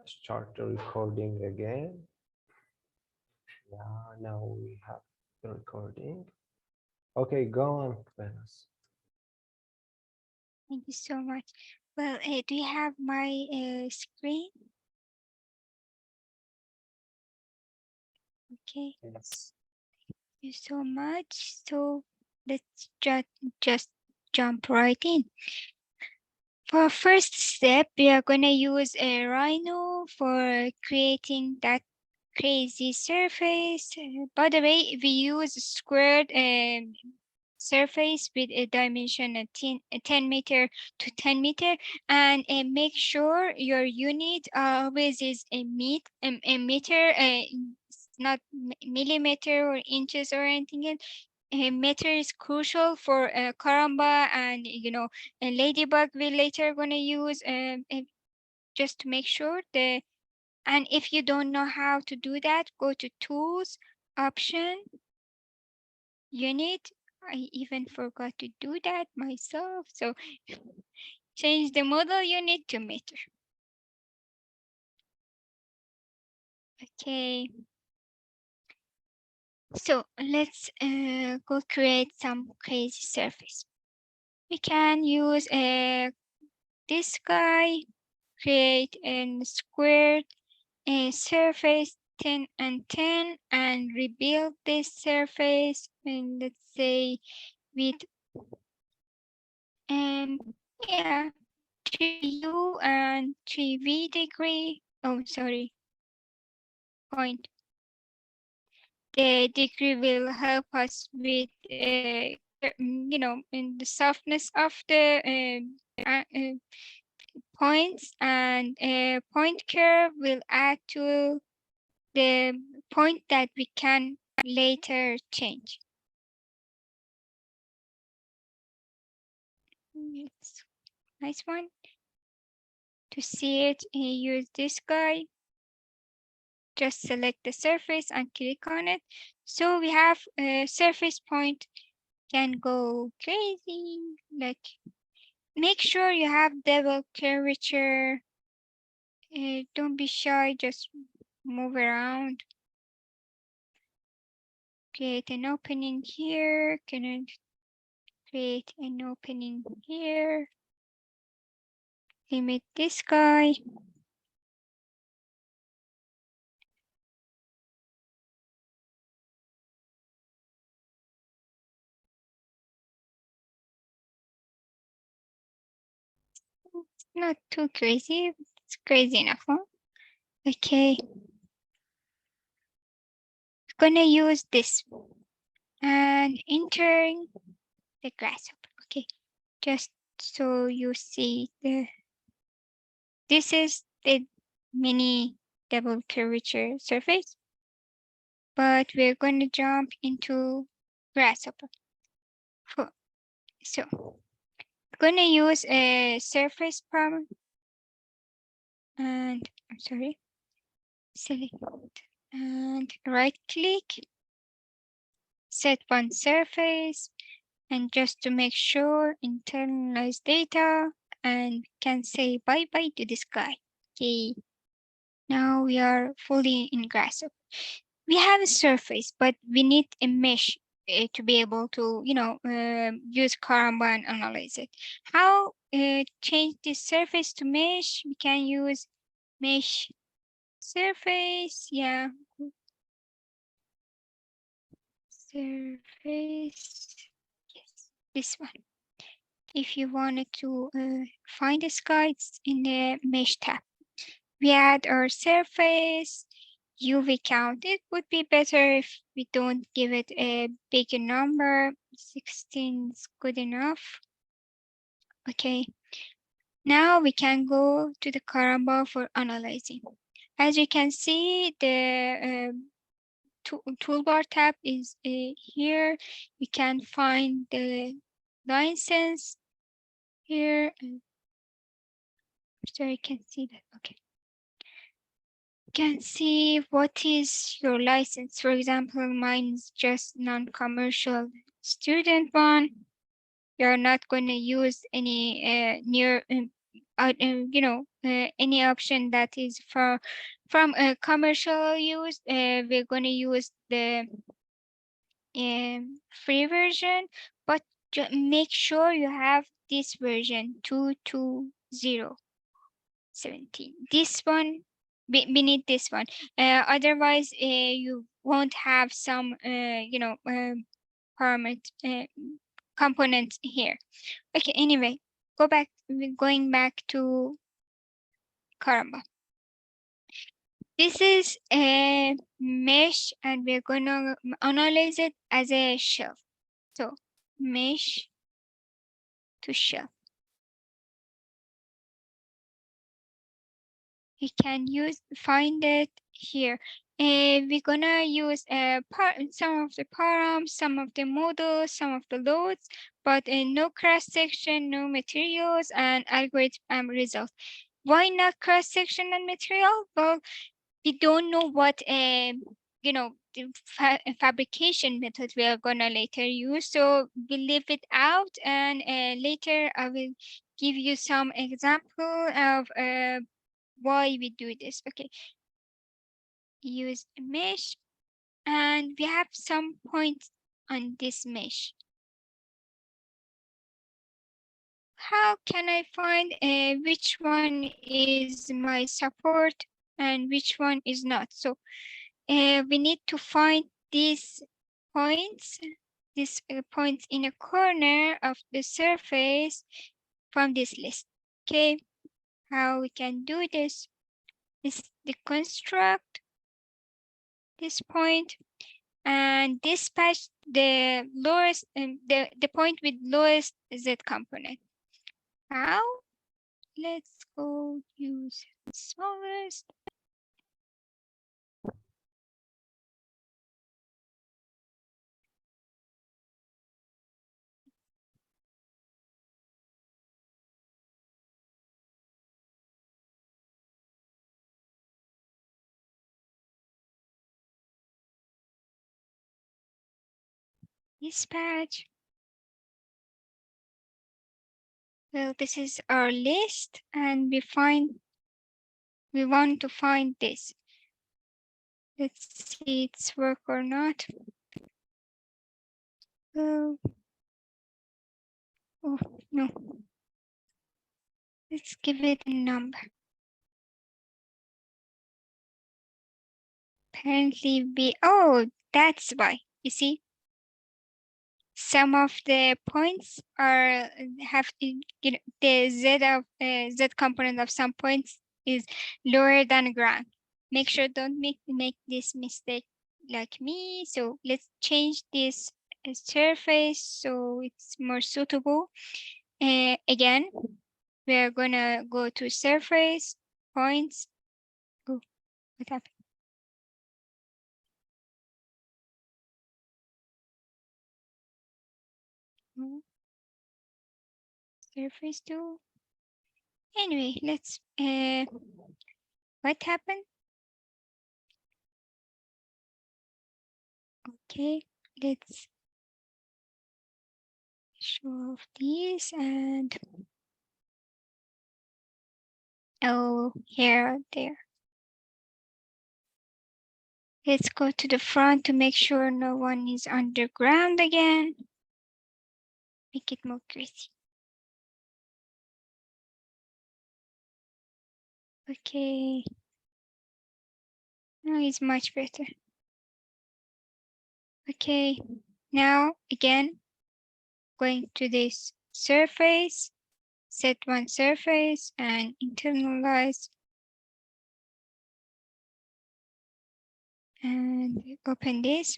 Start the recording again. Yeah, now we have the recording. Okay, go on, Behnaz. Thank you so much. Well, do you have my screen? Okay. Yes. Thank you so much. So let's just jump right in. For first step, we are gonna use a Rhino for creating that crazy surface. By the way, we use squared surface with a dimension of 10 meter to 10 meter, and make sure your unit always is a meter, it's not millimeter or inches or anything else. A meter is crucial for Karamba, and a ladybug we later gonna use just to make sure the. And if you don't know how to do that, go to Tools, Option, Unit. I even forgot to do that myself. So change the model unit to meter. Okay. So let's go create some crazy surface. We can use this guy, create a squared surface 10 and 10, and rebuild this surface, and let's say with yeah, 3u and 3v degree. Oh, sorry, point. The degree will help us with in the softness of the points, and point curve will add to the point that we can later change. It's nice one. To see it, use this guy. Just select the surface and click on it. So we have a surface point can go crazy. Like, make sure you have double curvature. Don't be shy, just move around. Create an opening here. Can I create an opening here? Limit this guy. Not too crazy. It's crazy enough, huh? Okay. Gonna use this and entering the grasshopper. Okay, just so you see this is the mini double curvature surface, but we're going to jump into grasshopper. So we're going to use a surface problem, and I'm sorry, select and right click, set one surface, and just to make sure, internalize data, and can say bye-bye to this guy. Okay, now we are fully in Grasshopper. We have a surface, but we need a mesh to be able to, use Karamba and analyze it. How change this surface to mesh? We can use mesh surface, yeah. Surface, yes, this one. If you wanted to find this guide in the mesh tab, we add our surface, UV count. It would be better if we don't give it a bigger number. 16 is good enough. Okay, now we can go to the Karamba for analyzing. As you can see, the toolbar tab is here. We can find the license here. So you can see that. Okay. You can see what is your license. For example, mine is just non-commercial student one. You're not going to use any any option that is from a commercial use. We're going to use the free version, but make sure you have this version 22017. This one, we need this one. Otherwise, you won't have some components here. Okay, anyway, we're going back to Karamba. This is a mesh, and we're going to analyze it as a shelf. So mesh to shelf. You can find it here. We're gonna use some of the params, some of the models, some of the loads, but no cross section, no materials, and algorithm results. Why not cross section and material? Well, we don't know what the fabrication method we are gonna later use, so we leave it out, and later I will give you some example of why we do this. Okay, use a mesh, and we have some points on this mesh. How can I find which one is my support and which one is not? So we need to find these points, points in a corner of the surface from this list. Okay, how we can do this is deconstruct this point and dispatch the lowest the point with lowest Z component. How? Let's go use smallest. Dispatch. Well, this is our list, and we want to find this. Let's see it's work or not. Oh no. Let's give it a number. Apparently that's why. You see, some of the points have the Z component of some points is lower than ground. Make sure don't make this mistake like me. So let's change this surface so it's more suitable. Again, we're gonna go to surface points. Oh, what happened? Surface tool. Anyway, let's what happened? Okay, let's show off these, and here, there. Let's go to the front to make sure no one is underground again. Make it more greasy. Okay. Now it's much better. Okay, now again, going to this surface, set one surface and internalize. And open this.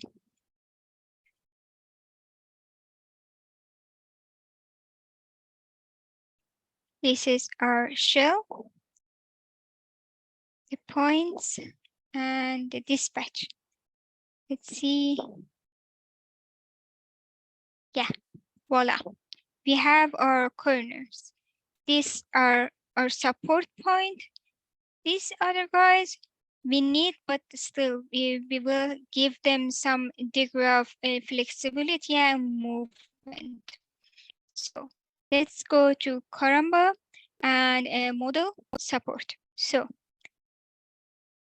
This is our shell, the points, and the dispatch. Let's see. Yeah, voila. We have our corners. These are our support point. These other guys we need, but still we will give them some degree of flexibility and movement. So let's go to Karamba and model support. So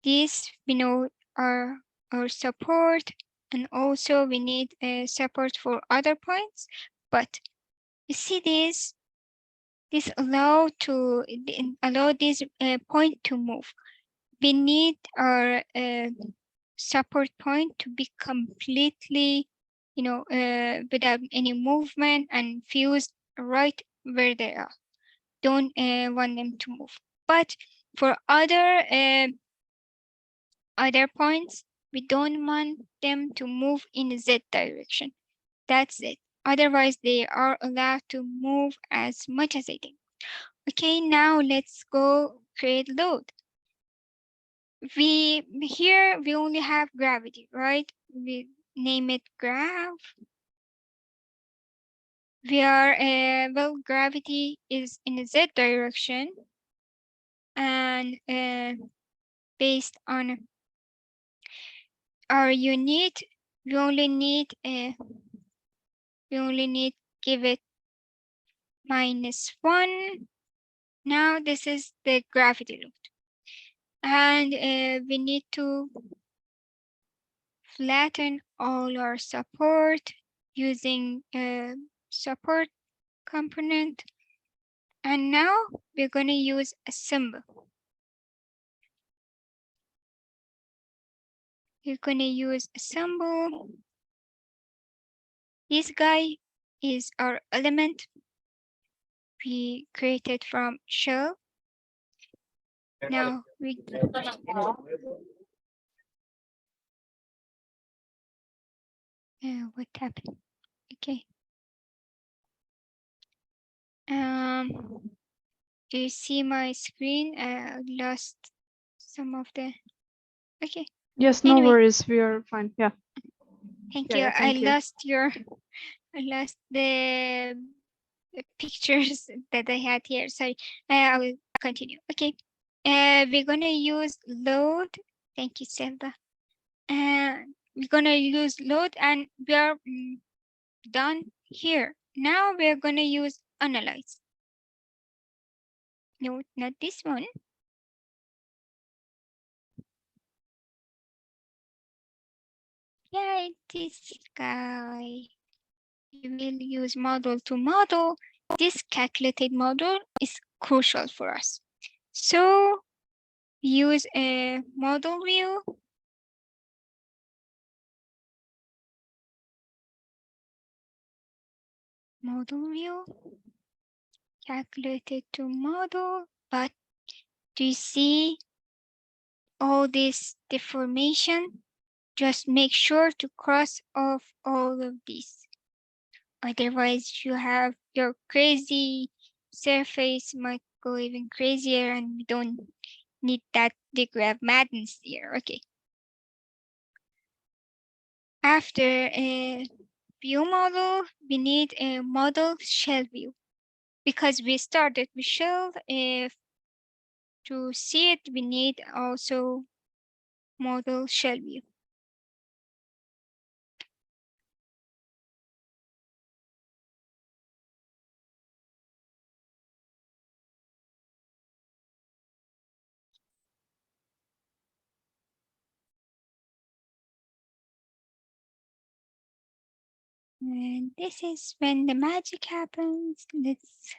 this we know our support, and also we need support for other points. But you see this allow this point to move. We need our support point to be completely, without any movement and fused right where they are. Don't want them to move. But for other points, we don't want them to move in Z direction. That's it. Otherwise, they are allowed to move as much as they think. Okay, now let's go create load. Here we only have gravity, right? We name it graph. We are well, gravity is in the Z direction, and based on our unit, we only need give it -1. Now this is the gravity load, and we need to flatten all our support using support component. And now we're going to use a symbol. We're going to use a symbol. This guy is our element we created from shell. Now we what happened? Okay. Do you see my screen? I lost some of the. Okay. Yes, no worries. We are fine. Yeah. Thank you. I lost the pictures that I had here. Sorry. I will continue. Okay. We're gonna use load. Thank you, Selda. We're gonna use load, and we are done here. Now we're gonna use analyze. No, not this one. Yeah, this guy. We will use model to model. This calculated model is crucial for us. So use a model view. Model view. Calculated to model. But do you see all this deformation? Just make sure to cross off all of these. Otherwise, you have your crazy surface might go even crazier, and we don't need that degree of madness here. Okay. After a view model, we need a model shell view. Because we started with shell, if to see it, we need also model shell view. And this is when the magic happens. Let's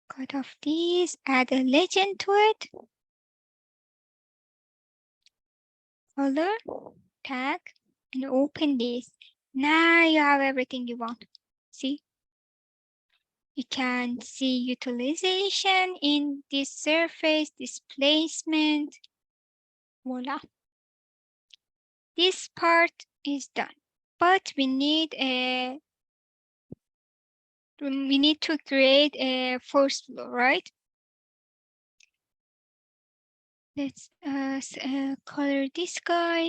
cut off these, add a legend to it. Color, tag, and open this. Now you have everything you want. See? You can see utilization in this surface, displacement. Voila. This part is done. But we need to create a force flow, right? Let's color this guy.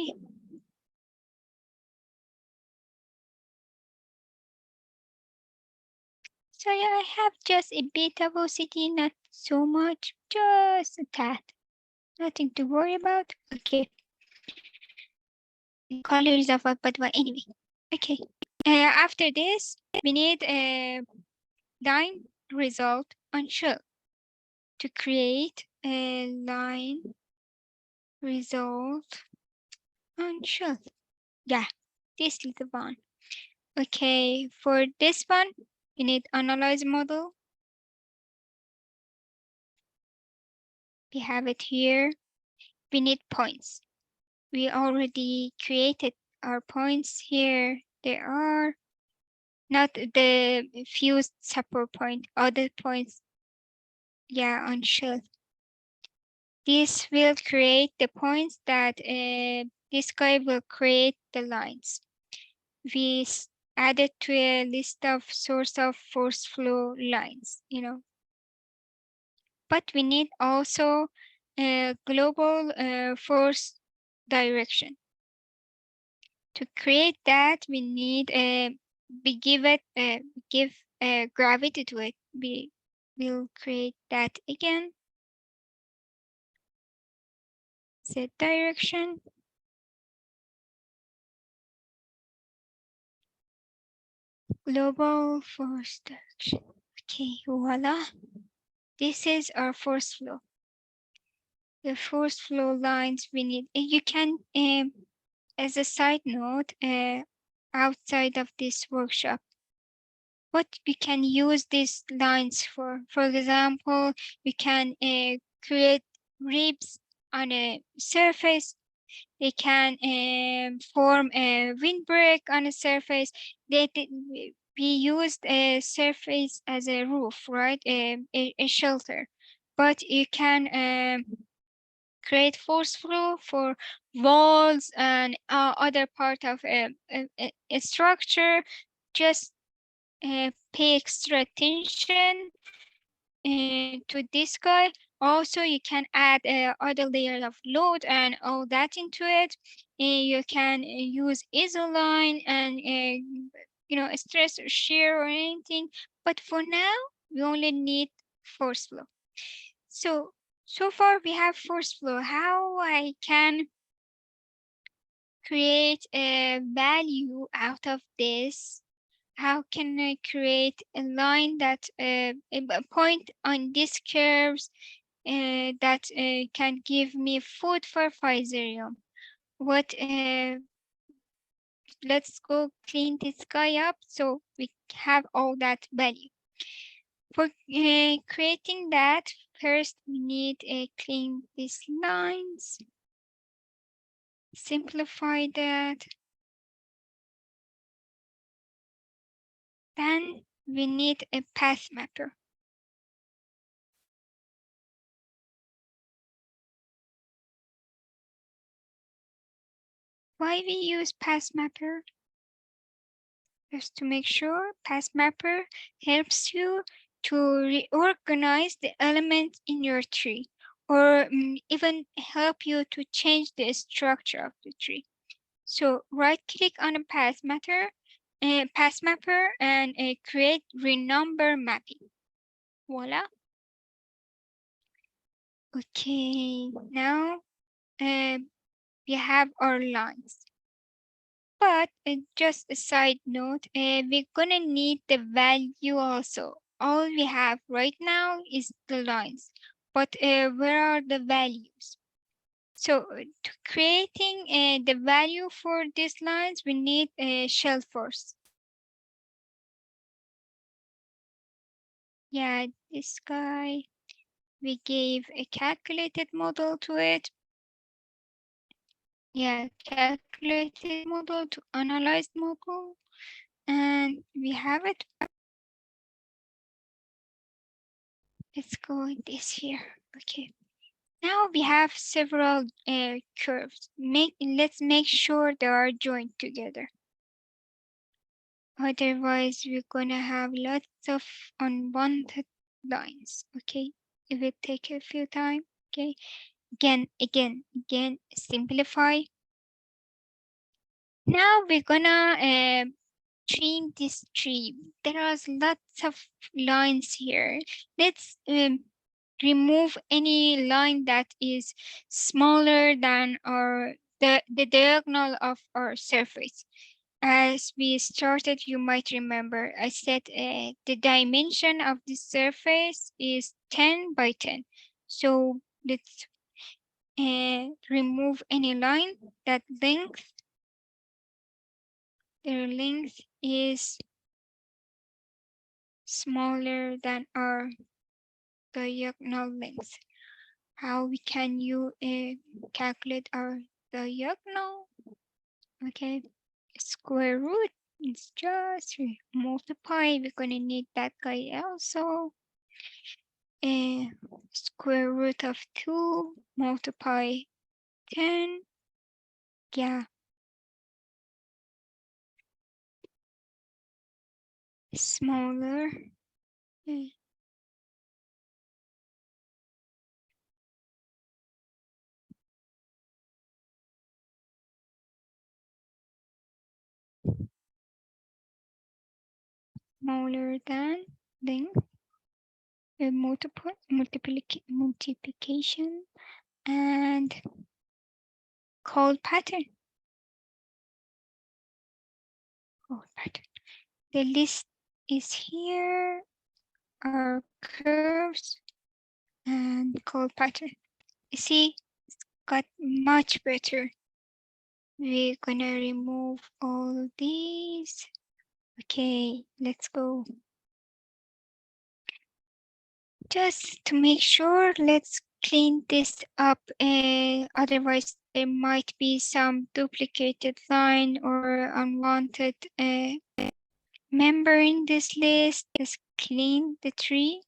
So yeah, I have just a beta velocity, not so much, just a tad. Nothing to worry about. Okay. The color is of what, but anyway. Okay. After this, we need a line result on shell to create a line result on shell. Yeah, this is the one. Okay, for this one, you need analyze model. We have it here. We need points. We already created our points here. They are not the fused support point, other points. Yeah, on shell. This will create the points that this guy will create the lines. We added to a list of source of force flow lines, you know. But we need also a global force direction. To create that, we need we give gravity to it. We will create that again. Set direction. Global force direction. Okay, voila. This is our force flow. The force flow lines we need. You can, as a side note, outside of this workshop, what we can use these lines for. For example, we can create ribs on a surface. They can form a windbreak on a surface. We used a surface as a roof, right? A shelter. But you can create force flow for walls and other part of a structure. Just pay extra attention to this guy. Also, you can add other layers of load and all that into it. You can use isoline and you know, stress or shear or anything. But for now, we only need force flow. So far we have force flow. How I can create a value out of this? How can I create a line that a point on these curves that can give me food for Pfizerium? What? Let's go clean this guy up so we have all that value. For creating that, first we need to clean these lines. Simplify that. Then we need a path mapper. Why we use path mapper? Just to make sure, path mapper helps you to reorganize the elements in your tree, or even help you to change the structure of the tree. So right-click on a path mapper, and create renumber mapping. Voila. Okay, now we have our lines. But just a side note, we're gonna need the value also. All we have right now is the lines, but where are the values? So to creating the value for these lines, we need a shell force. Yeah, this guy, we gave a calculated model to it. Yeah, calculated model to analyzed model. And we have it. Let's go with this here. Okay. Now we have several curves. Let's make sure they are joined together. Otherwise, we're gonna have lots of unwanted lines. Okay. It will take a few time. Okay. Again, simplify. Now we're gonna trim this tree. There are lots of lines here. Let's remove any line that is smaller than the diagonal of our surface. as we started, you might remember I said the dimension of the surface is 10 by 10. So let's remove any line. That length, their length is smaller than our diagonal length. How can you calculate our diagonal? Okay, square root is just multiply. We're gonna need that guy also. Square root of 2 multiply 10. Yeah. Smaller. Smaller than length. Multiplication and call pattern. The list is here, our curves and call pattern. You see, it's got much better. We're gonna remove all these. Okay, let's go. Just to make sure, let's clean this up. Otherwise, there might be some duplicated line or unwanted member in this list. Just clean the tree.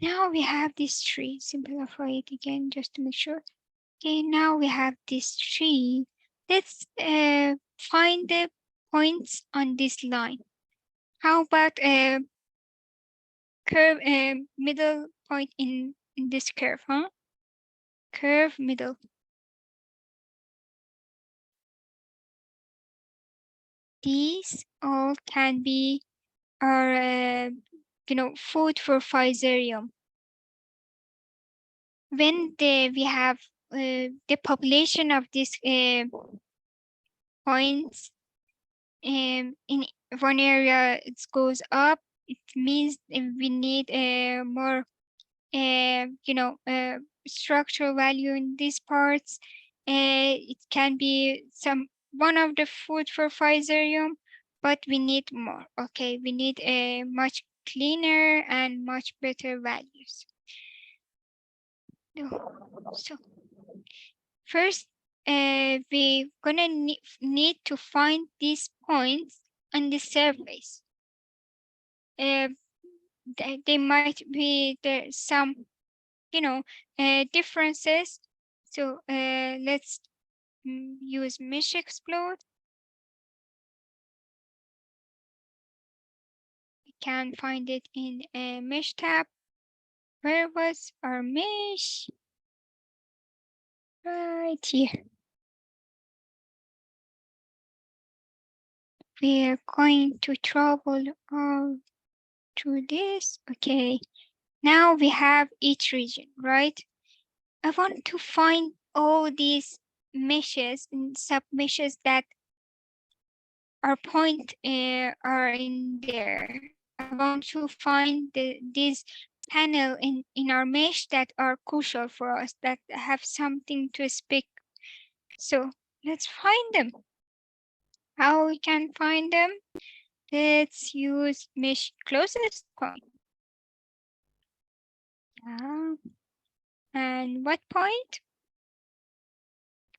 Now we have this tree. Simplify it again just to make sure. Okay, now we have this tree. Let's find the points on this line. How about a curve, middle point in this curve, huh? Curve middle. These all can be our, food for Physarum. When we have the population of these points in one area, it goes up, it means we need more structural value in these parts. It can be one of the food for Physarum, but we need more. Okay, we need a much cleaner and much better values. So first, we're gonna need to find these points on the surface. They might be there some, differences. So let's use mesh explode. We can find it in a mesh tab. Where was our mesh? Right here. We're going to travel all through this. Okay. Now we have each region, right? I want to find all these meshes and sub-meshes that our point are in there. I want to find these panel in our mesh that are crucial for us, that have something to speak. So let's find them. How we can find them? Let's use mesh closest point. And what point?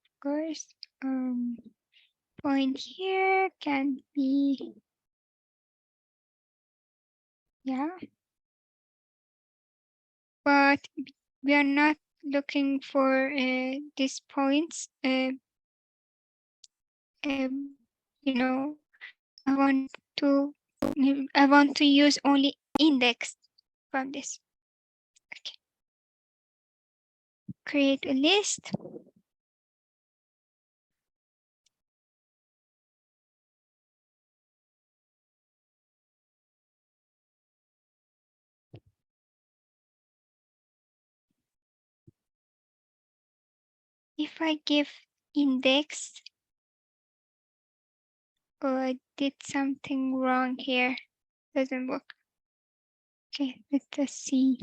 Of course, point here can be, but we are not looking for these points. I want to use only index from this. Okay. Create a list. if I give index, or I did something wrong here, doesn't work. Okay, let us see.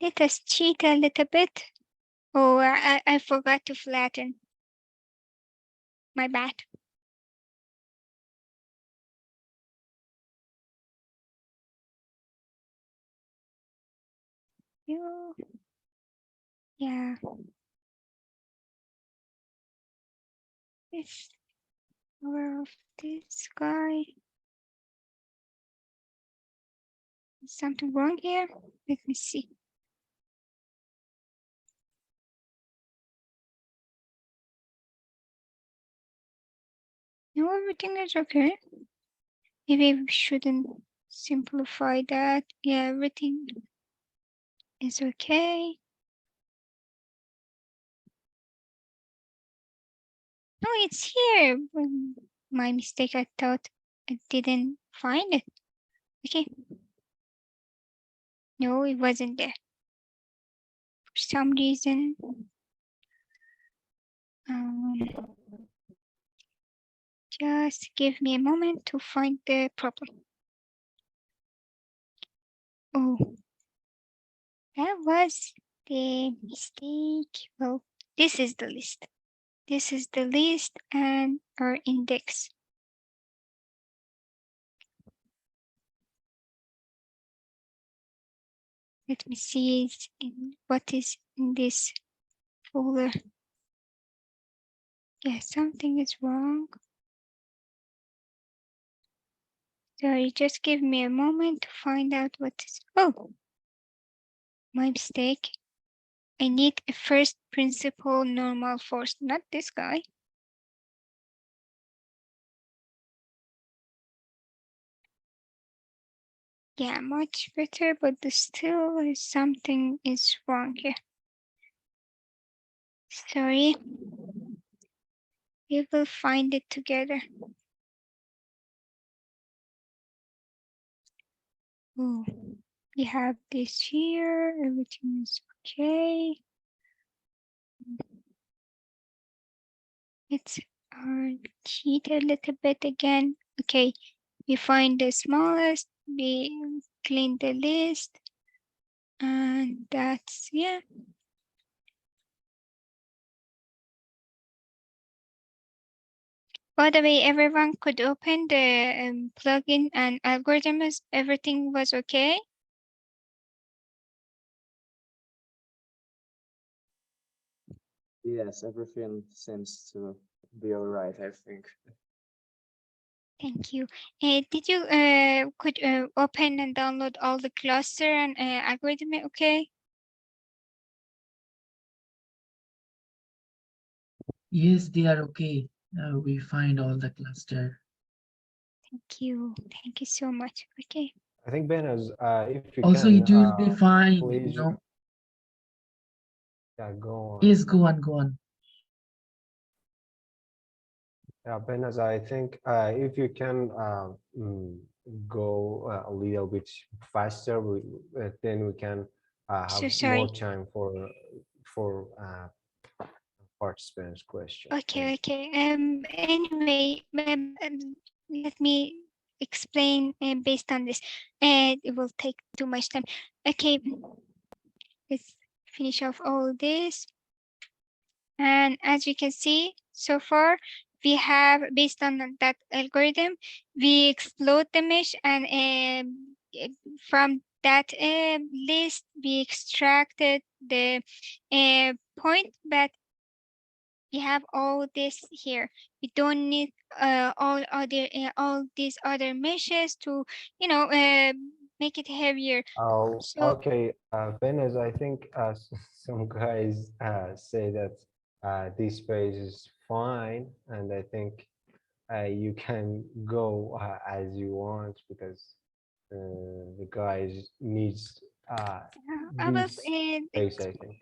Let us cheat a little bit. Oh, I forgot to flatten. My bad. You. Yeah. This power of this guy. Is something wrong here? Let me see. No, everything is okay. Maybe we shouldn't simplify that. Yeah, everything is okay. No, it's here. My mistake, I thought I didn't find it. Okay. No, it wasn't there. For some reason. Just give me a moment to find the problem. Oh, that was the mistake. Well, this is the list. This is the list and our index. Let me see what is in this folder. Yeah, something is wrong. Sorry, just give me a moment to find out what is. Oh, my mistake. I need a first principle normal force, not this guy. Yeah, much better, but still something is wrong here. Sorry. We will find it together. Oh, we have this here. Everything is okay. Let's cheat a little bit again. Okay, we find the smallest. We clean the list. And that's, yeah. By the way, everyone could open the plugin and algorithms. Everything was okay. Yes, everything seems to be all right, I think. Thank you. Did you could open and download all the cluster and algorithm? Okay. Yes, they are okay. We find all the cluster. Thank you. Thank you so much. Okay. I think Behnaz, if you Also, can, it will be fine, please, you know. yeah, go on. Yes, go on, go on. Yeah, Behnaz, I think if you can go a little bit faster, then we can have So sorry. more time for participants' questions. Okay. Okay. Anyway, let me explain based on this. It will take too much time. Okay. Let's finish off all this. And as you can see, so far, we have, based on that algorithm, we explode the mesh, and from that list, we extracted the point, but we have all this here. We don't need all these other meshes to, make it heavier. Oh, So okay. Behnaz, I think some guys say that this page is fine, and I think you can go as you want because the guys needs I will, this pace, I think.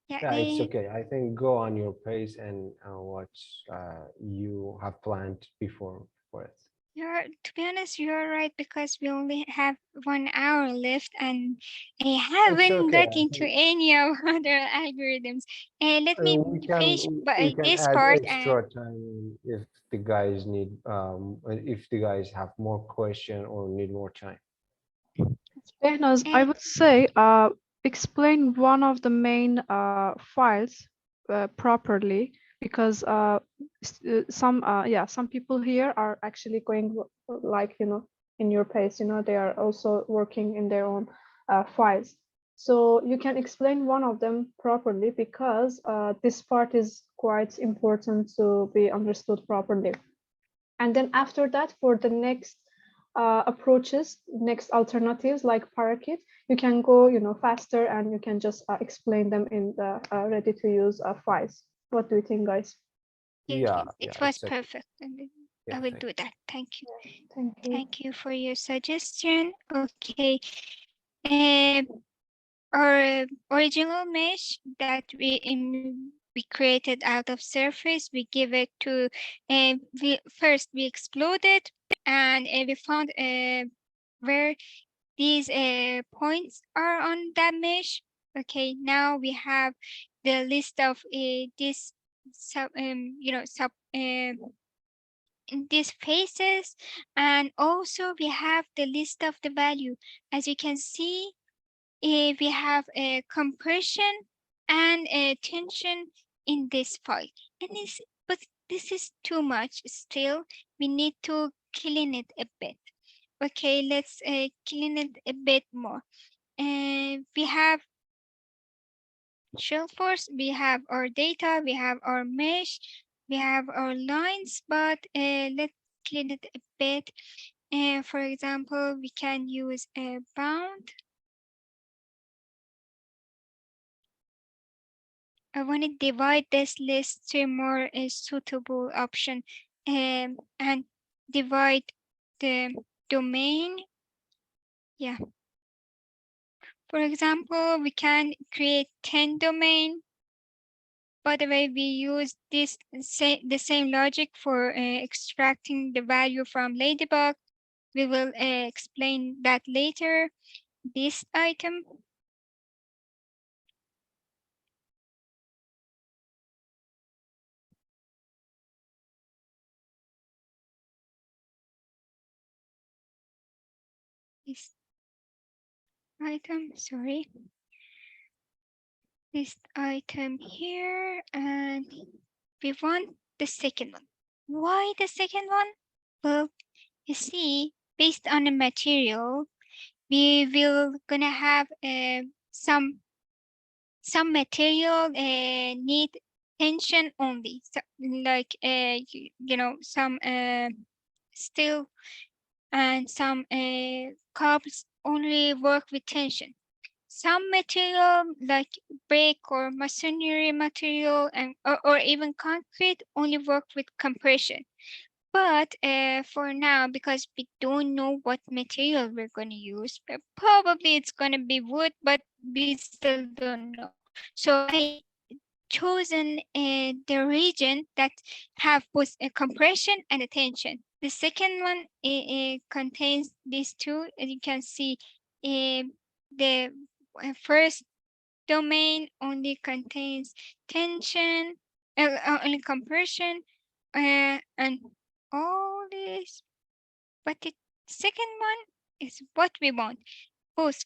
yeah, Yeah, it's okay. I think go on your pace and what you have planned before for it. To be honest, you're right, because we only have 1 hour left and I haven't okay. got into any of other algorithms. Let me finish We by can this add part and extra time if the guys need if the guys have more question or need more time. Behnaz, I would say explain one of the main files properly, because some people here are actually going like, in your pace, they are also working in their own files. So you can explain one of them properly, because this part is quite important to be understood properly. And then after that, for the next approaches, next alternatives like Parakit, you can go, faster, and you can just explain them in the ready to use files. What do you think, guys? Yeah, it was exactly. perfect. Yeah, I will do that. Thank you. Thank you. Thank you for your suggestion. Okay. Our original mesh that we created out of surface, we give it to, we exploded, and we found where these points are on that mesh. Okay, now we have the list of this sub, these faces, and also we have the list of the value. As you can see, we have a compression and a tension in this file, but this is too much. Still, we need to clean it a bit. Okay, let's clean it a bit more. We have shell force, we have our data, we have our mesh, we have our lines, but let's clean it a bit. For example, we can use a bound. I want to divide this list to a more suitable option, and divide the domain. Yeah. For example, we can create 10 domain. By the way, we use the same logic for extracting the value from Ladybug. We will explain that later. This item. This item, sorry. This item here, and we want the second one. Why the second one? Well, you see, based on the material, we will gonna have some material need tension only, so, like some steel, and some carbs only work with tension. Some material like brick or masonry material or even concrete only work with compression. But for now, because we don't know what material we're going to use, probably it's going to be wood, but we still don't know. So I chosen the region that have both a compression and a tension. The second one contains these two. As you can see, the first domain only contains tension, only compression, and all this. But the second one is what we want, both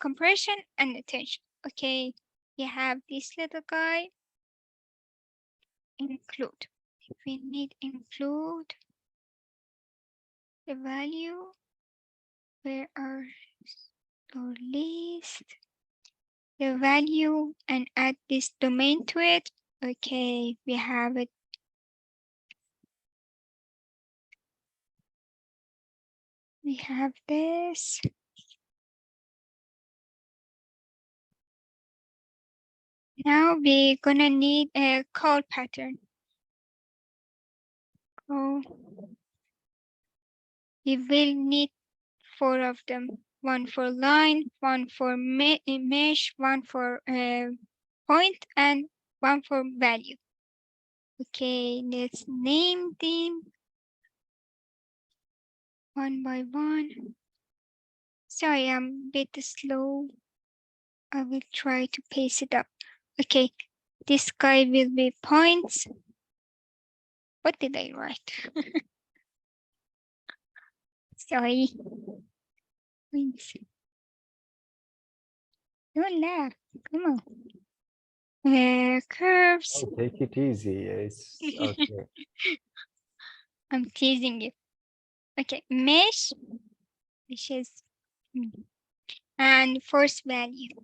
compression and tension. Okay, you have this little guy. Include. If we need include the value, where are our list? The value, and add this domain to it. Okay, we have it. We have this. Now we're gonna need a call pattern. Oh, we will need 4 of them. One for line, one for mesh, one for point, and one for value. Okay, let's name them. one by one. Sorry, I'm a bit slow. I will try to pace it up. Okay, this guy will be points. What did I write? Sorry. Points. Don't laugh. Come on. Curves. Oh, take it easy. It's okay. I'm teasing you. Okay, mesh, which is and force value.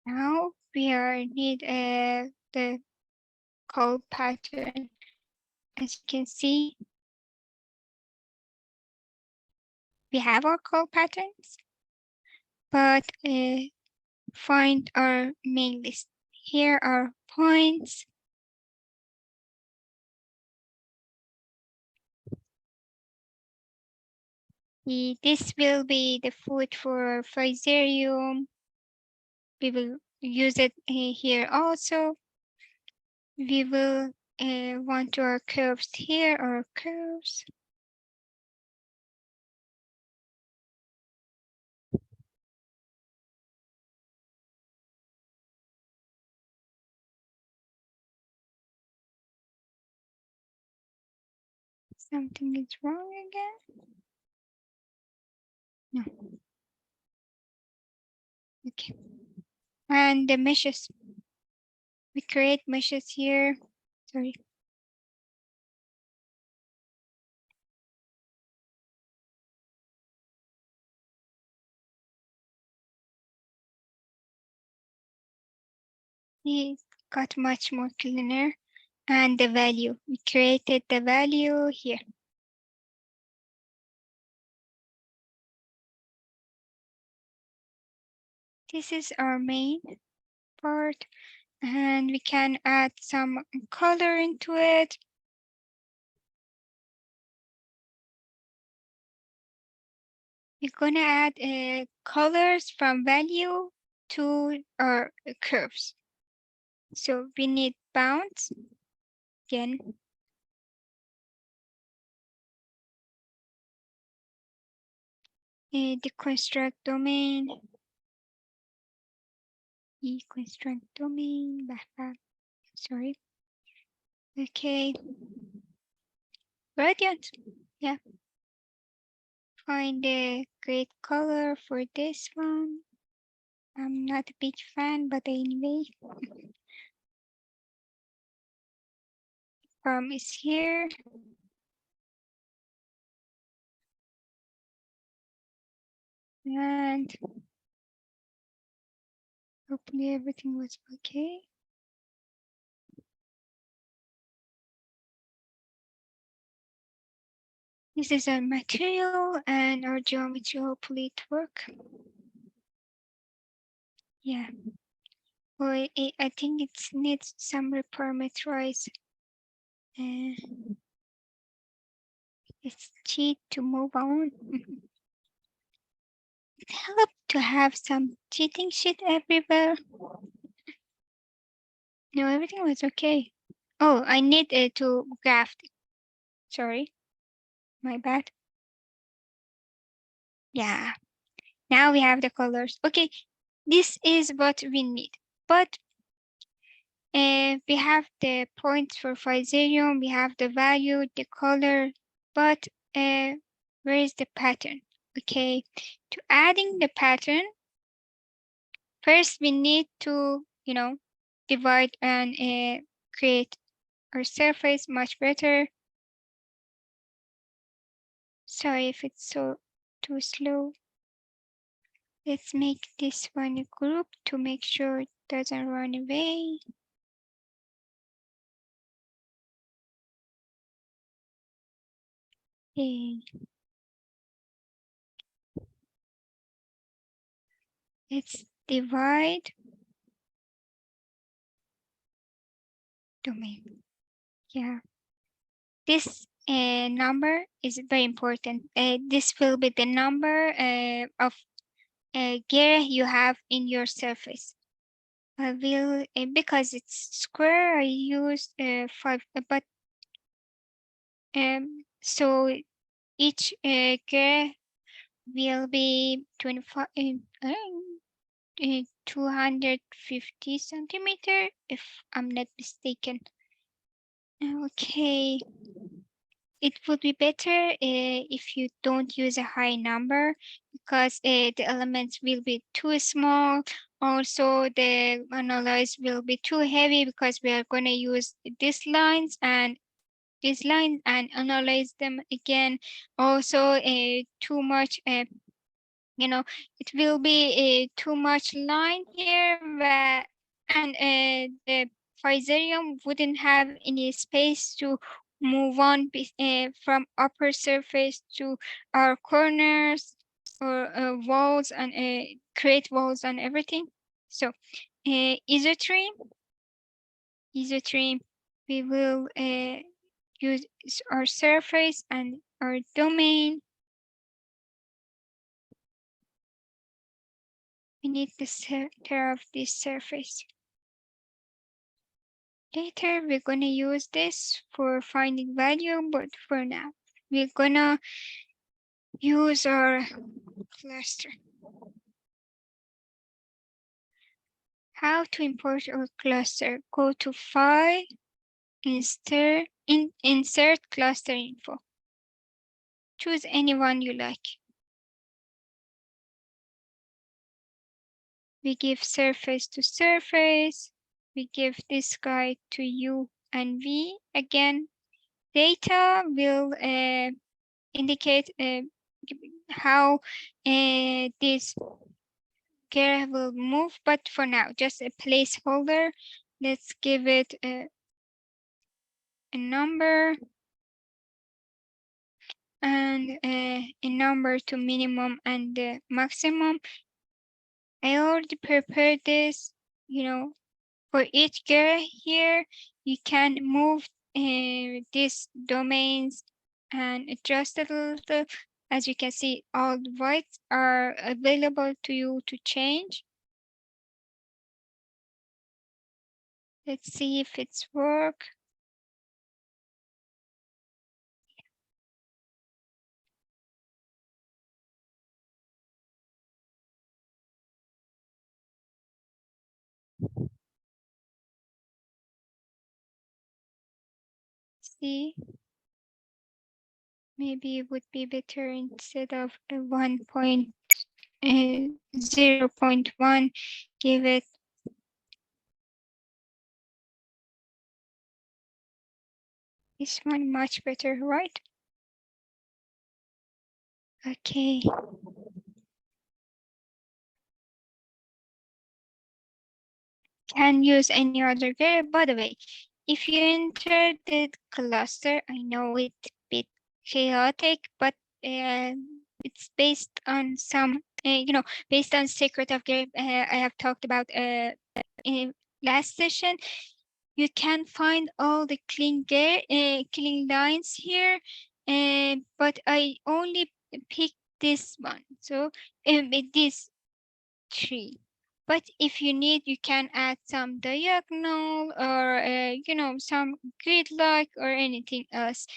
Now we need the call pattern. As you can see, we have our call patterns, but find our main list. Here are points. This will be the food for Physarum. We will use it here also. We will want our curves here, our curves. Something is wrong again. No. Okay. And the meshes. We create meshes here. Sorry. It got much more cleaner. And the value. We created the value here. This is our main part. And we can add some color into it. We're gonna add colors from value to our curves. So we need bounds again. The construct domain. Construct domain. Sorry. Okay. Gradient. Yeah. Find a great color for this one. I'm not a big fan, but anyway. Is here. And hopefully everything was okay. This is our material and our geometry. Hopefully it works. Yeah. Well, I think it needs some reparameterize. It's cheat to move on. It helped to have some cheating sheet everywhere. No, everything was okay. Oh, I need to graph. Sorry, my bad. Yeah, now we have the colors. Okay, this is what we need. But we have the points for Physarum, we have the value, the color, but where is the pattern? Okay, to adding the pattern, first we need to, divide and create our surface much better. Sorry if it's too slow. Let's make this one a group to make sure it doesn't run away. Okay. Let's divide domain. Yeah. This number is very important. This will be the number of Girih you have in your surface. I will, because it's square, I use 5, but So each girth will be 25 250 centimeter, if I'm not mistaken. Okay, it would be better if you don't use a high number, because the elements will be too small. Also, the analyze will be too heavy, because we are going to use these lines and analyze them again. Also, too much, it will be too much line here, and the Physarum wouldn't have any space to move on from upper surface to our corners or walls, and create walls and everything. So isotrim, we will use our surface and our domain. We need the center of this surface. Later, we're going to use this for finding value, but for now, we're going to use our cluster. How to import our cluster? Go to File, Insert Cluster Info. Choose anyone you like. We give surface to surface. We give this guy to U and V. Again, data will indicate how this girth will move, but for now, just a placeholder. Let's give it a number and a number to minimum and maximum. I already prepared this, for each girth here, you can move these domains and adjust it a little. As you can see, all the whites are available to you to change. Let's see if it's work. See, maybe it would be better instead of a 0.1, give it this one, much better, right? Okay. Can use any other girth. By the way, if you enter the cluster, I know it's a bit chaotic, but it's based on some, based on secret of girth I have talked about in last session. You can find all the clean lines here, but I only picked this one. So this tree. But if you need, you can add some diagonal or some grid-like or anything else.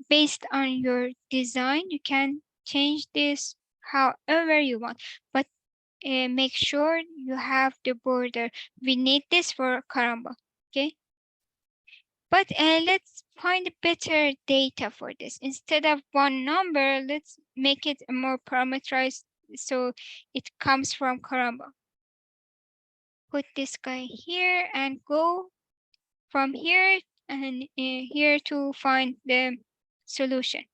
Based on your design, you can change this however you want. But make sure you have the border. We need this for Karamba, okay? But let's find better data for this. Instead of one number, let's make it more parameterized so it comes from Karamba. Put this guy here and go from here and here to find the solution.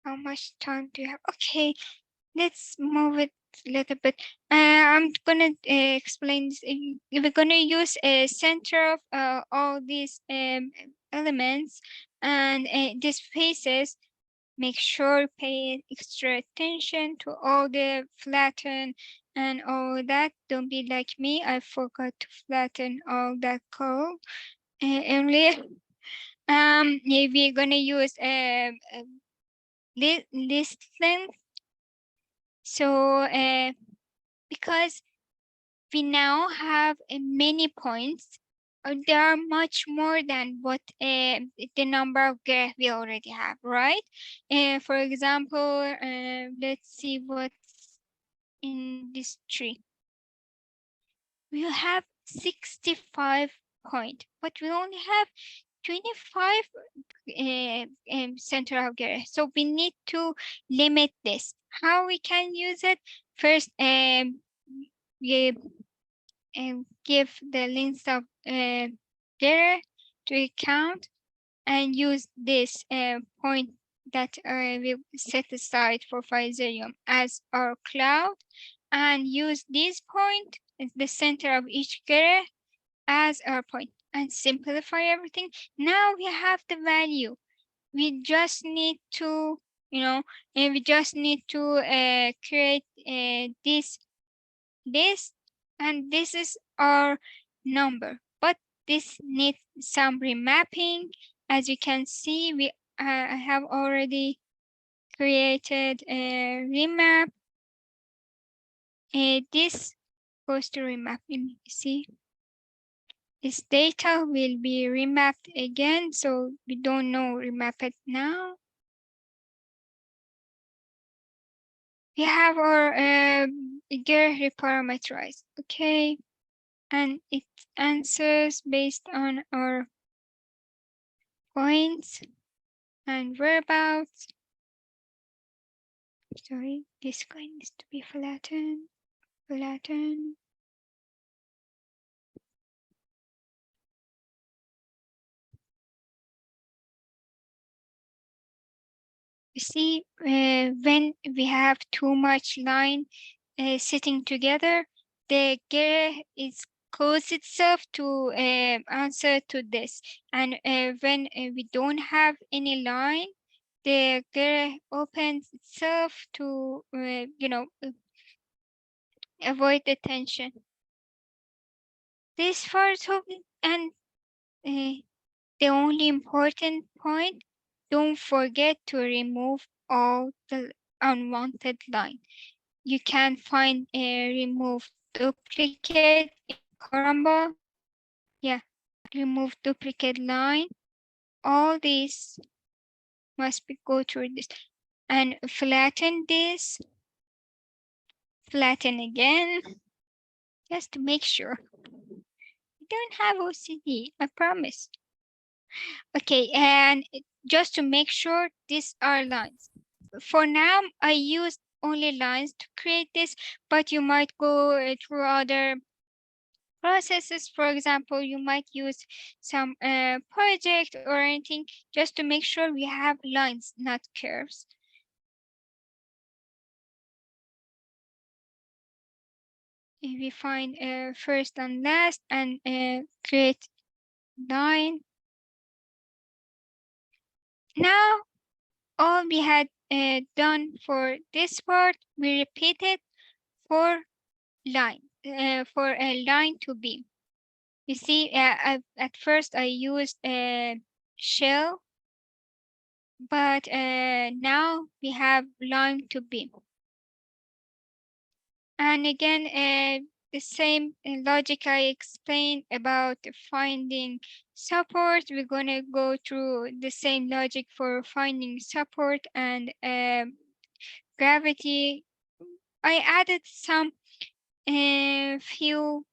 How much time do you have? Okay, let's move it a little bit. I'm gonna explain this. We're gonna use a center of all these elements and these faces. Make sure pay extra attention to all the flatten and all that. Don't be like me. I forgot to flatten all that code earlier. Yeah, we're gonna use list length. So because we now have many points, there are much more than what the number of graph we already have, right? For example, let's see what's in this tree. We have 65 point, but we only have 25 center of Girih. So we need to limit this. How we can use it? First, we give the length of Girih to account and use this point that we set aside for Physarium as our cloud, and use this point as the center of each Girih as our point, and simplify everything. Now we have the value. We just need to, and we just need to create this, and this is our number. But this needs some remapping. As you can see, we have already created a remap. This goes to remapping. See, this data will be remapped again, so we don't know remap it now. We have our Girih parameterized, okay, and it answers based on our points and whereabouts. Sorry, this guy needs to be flattened. You see, when we have too much line sitting together, the Girih is close itself to answer to this. And when we don't have any line, the Girih opens itself to, avoid the tension. This part of it, and the only important point, don't forget to remove all the unwanted line. You can find a remove duplicate in Karamba. Yeah, remove duplicate line. All these must be go through this, and flatten this. Flatten again, just to make sure. You don't have OCD, I promise. Okay, and just to make sure these are lines. For now, I used only lines to create this, but you might go through other processes. For example, you might use some project or anything just to make sure we have lines, not curves. If we find first and last and create line. Now, all we had done for this part, we repeated for line, for a line to be. You see, at first I used a shell, but now we have line to be. And again, the same logic I explained about finding support, we're gonna go through the same logic for finding support and gravity. I added some few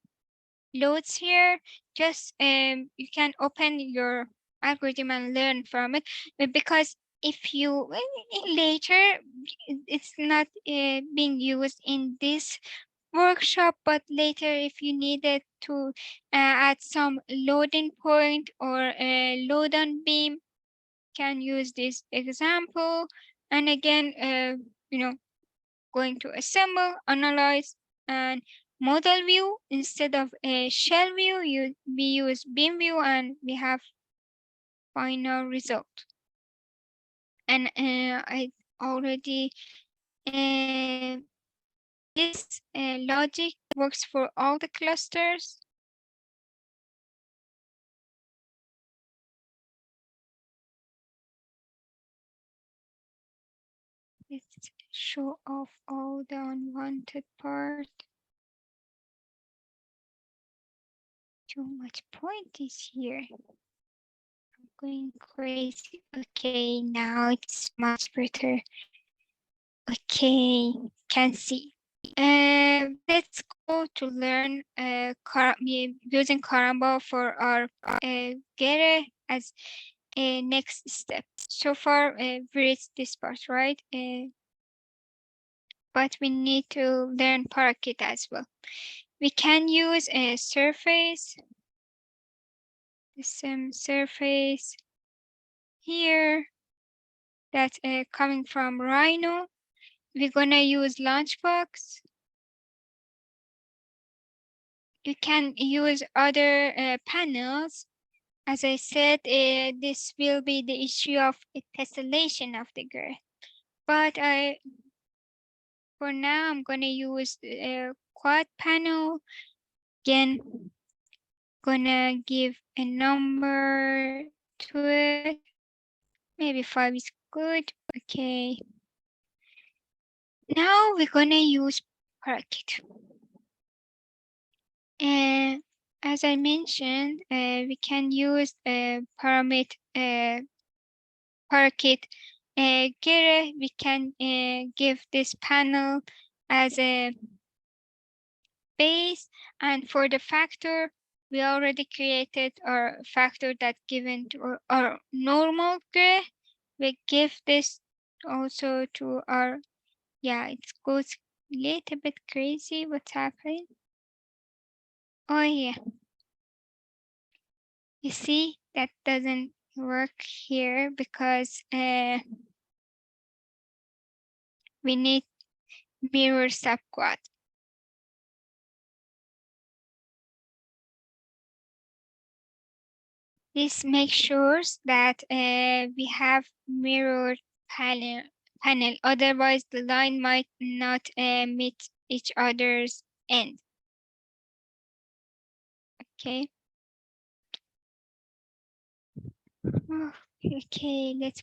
loads here. Just you can open your algorithm and learn from it, because if you later, it's not being used in this workshop, but later if you needed to add some loading point or a load on beam, can use this example. And again, going to assemble, analyze, and model view. Instead of a shell view, we use beam view, and we have final result. And I already this logic works for all the clusters. Let's show off all the unwanted part. Too much point is here. I'm going crazy. Okay, now it's much better. Okay, can see. Let's go to learn using Karamba for our Girih as a next step. So far, we reached this part, right? But we need to learn parakeet as well. We can use a surface, the same surface here that's coming from Rhino. We're gonna use Launchbox. You can use other panels. As I said, this will be the issue of tessellation of the girth. But for now, I'm gonna use a quad panel. Again, gonna give a number to it. Maybe 5 is good. Okay. Now we're gonna use parakeet. And as I mentioned, we can use a parakeet Girih. We can give this panel as a base, and for the factor, we already created our factor that given to our normal Girih. We give this also to our, yeah, it goes a little bit crazy. What's happening? Oh yeah. You see, that doesn't work here because we need mirror subquad. This makes sure that we have mirrored panel. Otherwise, the line might not meet each other's end. Okay. Okay, let's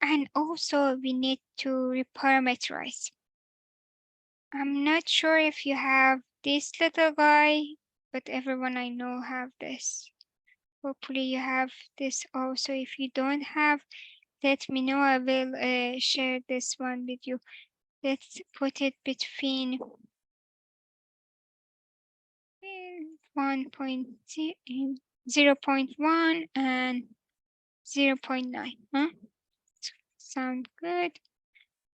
and also we need to reparameterize. I'm not sure if you have this little guy, but everyone I know have this. Hopefully you have this also. If you don't have, let me know. I will share this one with you. Let's put it between 0.1 and 0.9. Huh? Sound good.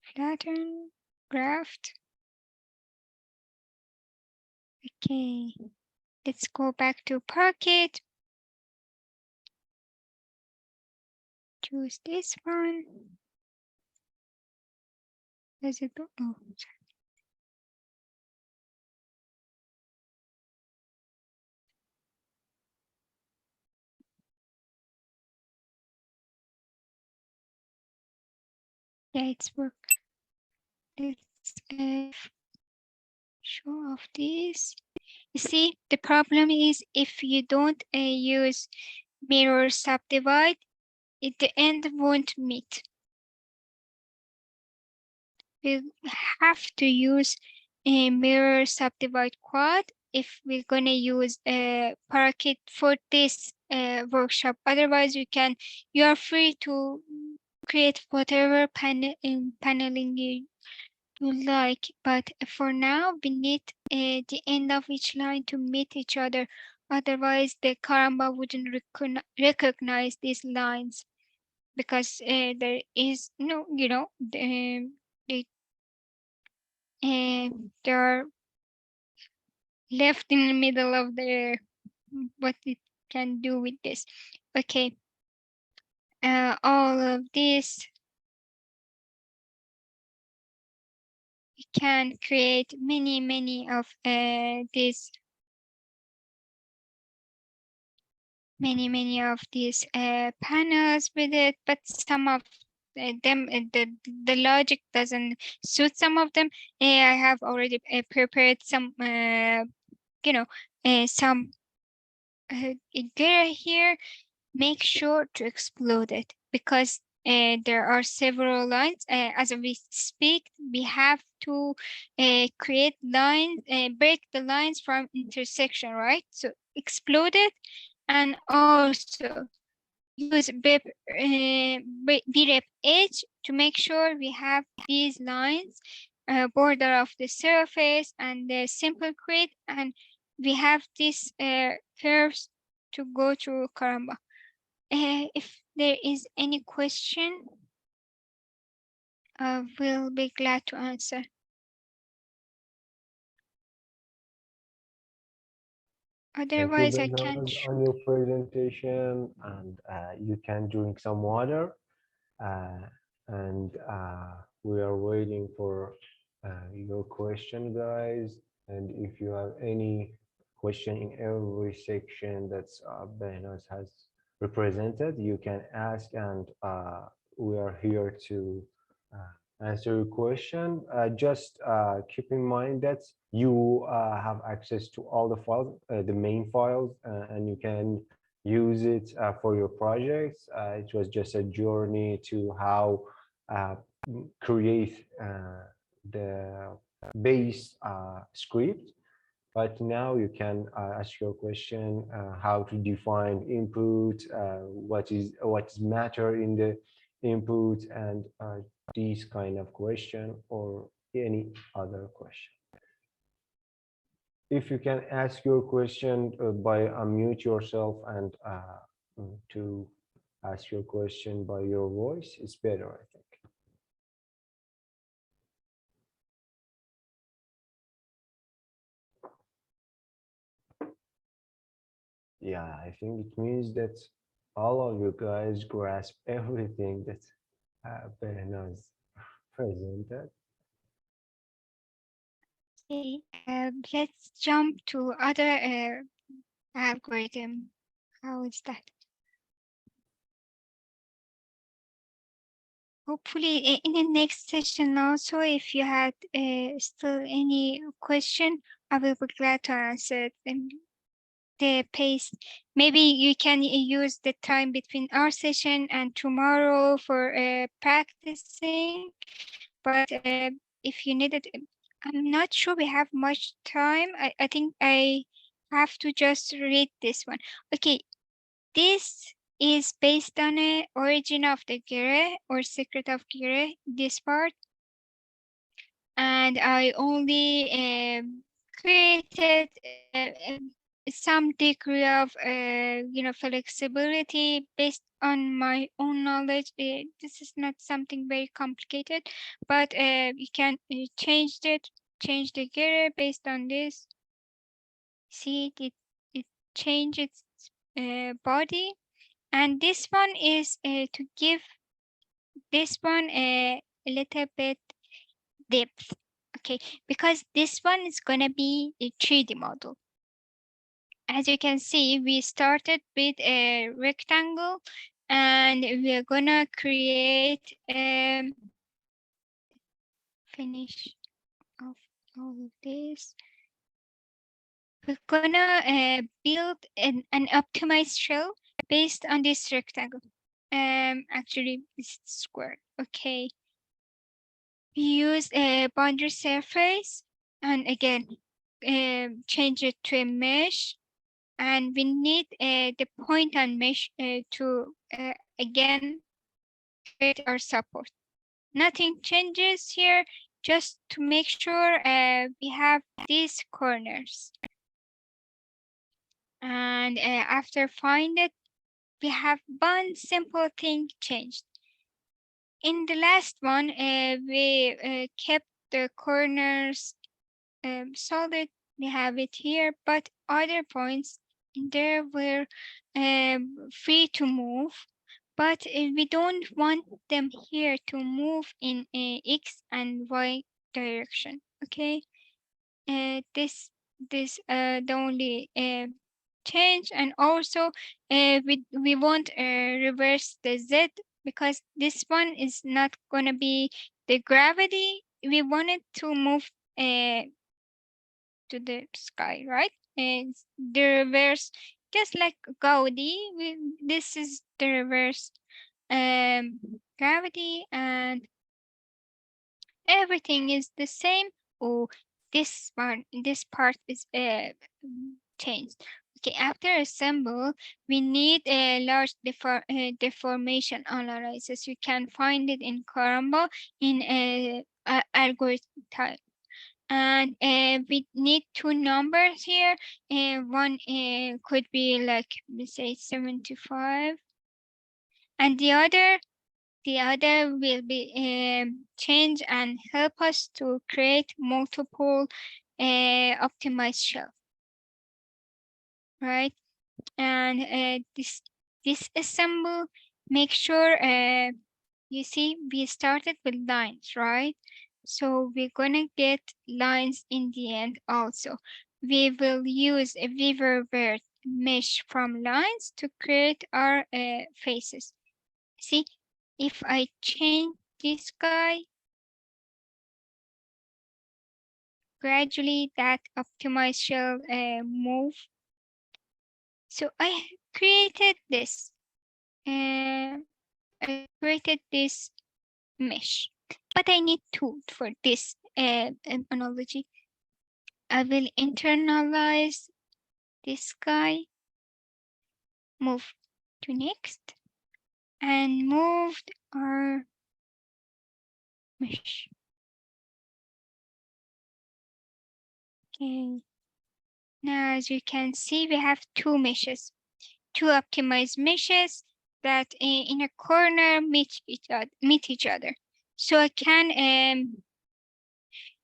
Flatten, graft. Okay, let's go back to Pocket. Choose this one. Does it do? Oh, sorry. Yeah, it's work. Let's show off this. You see, the problem is if you don't use mirror subdivide, the end won't meet. We have to use a mirror subdivide quad if we're gonna use a parakeet for this workshop. Otherwise, you are free to create whatever paneling you like. But for now, we need the end of each line to meet each other. Otherwise, the Karamba wouldn't recognize these lines because there is no, they're left in the middle of what it can do with this. Okay, all of this we can create many of these panels with it, but some of them the logic doesn't suit some of them. I have already prepared some some here. Make sure to explode it because there are several lines. As we speak, we have to create lines, break the lines from intersection, right? So explode it, and also use brep edge to make sure we have these lines, border of the surface and the simple grid, and we have these curves to go to Karamba. If there is any question, we'll be glad to answer. Otherwise, I can't. On your presentation, and you can drink some water, and we are waiting for your question, guys. And if you have any question in every section that's Behnaz has represented, you can ask, and we are here to answer your question. Just keep in mind that you have access to all the files, the main files, and you can use it for your projects. It was just a journey to how create the base script. But now you can ask your question, how to define input, what is matter in the input, and these kind of question or any other question. If you can ask your question by unmute yourself and to ask your question by your voice, it's better, I think. Yeah, I think it means that all of you guys grasp everything that Behnaz presented. Okay, let's jump to other algorithm. How is that? Hopefully in the next session also, if you had still any question, I will be glad to answer them. The pace, maybe you can use the time between our session and tomorrow for practicing, but if you need it, I'm not sure we have much time. I think I have to just read this one. Okay, this is based on a origin of the Girih or secret of Girih, this part. And I only created some degree of flexibility based on my own knowledge. This is not something very complicated, but you can change the Girih based on this. See, it changes body, and this one is to give this one a little bit depth. Okay, because this one is gonna be a 3D model. As you can see, we started with a rectangle, and we're gonna create finish of all of this. We're gonna build an optimized shell based on this rectangle. Actually, it's square. Okay. We use a boundary surface, and again, change it to a mesh. And we need the point and mesh to again create our support. Nothing changes here, just to make sure we have these corners. And after find it, we have one simple thing changed. In the last one, we kept the corners solid. We have it here, but other points there were free to move, but we don't want them here to move in X and Y direction. Okay, this the only change, and also we won't reverse the Z, because this one is not gonna be the gravity. We want it to move to the sky, right? And the reverse, just like Gaudi, this is the reverse gravity, and everything is the same. Oh, this part is changed. Okay, after assemble, we need a large deformation analysis. You can find it in Karamba in a algorithm type. And we need two numbers here. One could be like, let's say 75, and the other will be change and help us to create multiple optimized shell, right? And this assemble, make sure you see we started with lines, right? So we're gonna get lines in the end also. We will use a weaver mesh from lines to create our faces. See, if I change this guy, gradually that optimized shell move. So I created this. I created this mesh, but I need two for this analogy. I will internalize this guy, move to next, and moved our mesh. Okay. Now, as you can see, we have two meshes, two optimized meshes that in a corner meet each other. So I can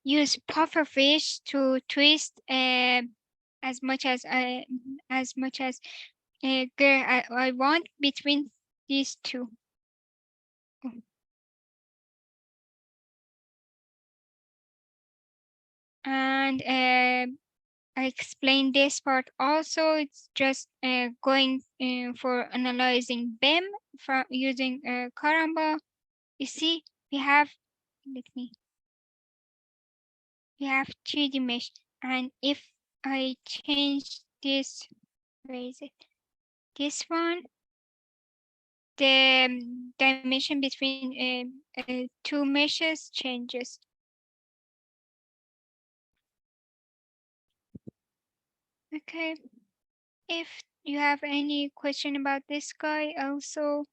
use pufferfish to twist as much as I want between these two. And I explained this part also. It's just going for analyzing BIM from using Karamba. You see, we have 3D mesh, and if I change this, where is it? This one, the dimension between two meshes changes. Okay, if you have any question about this guy also.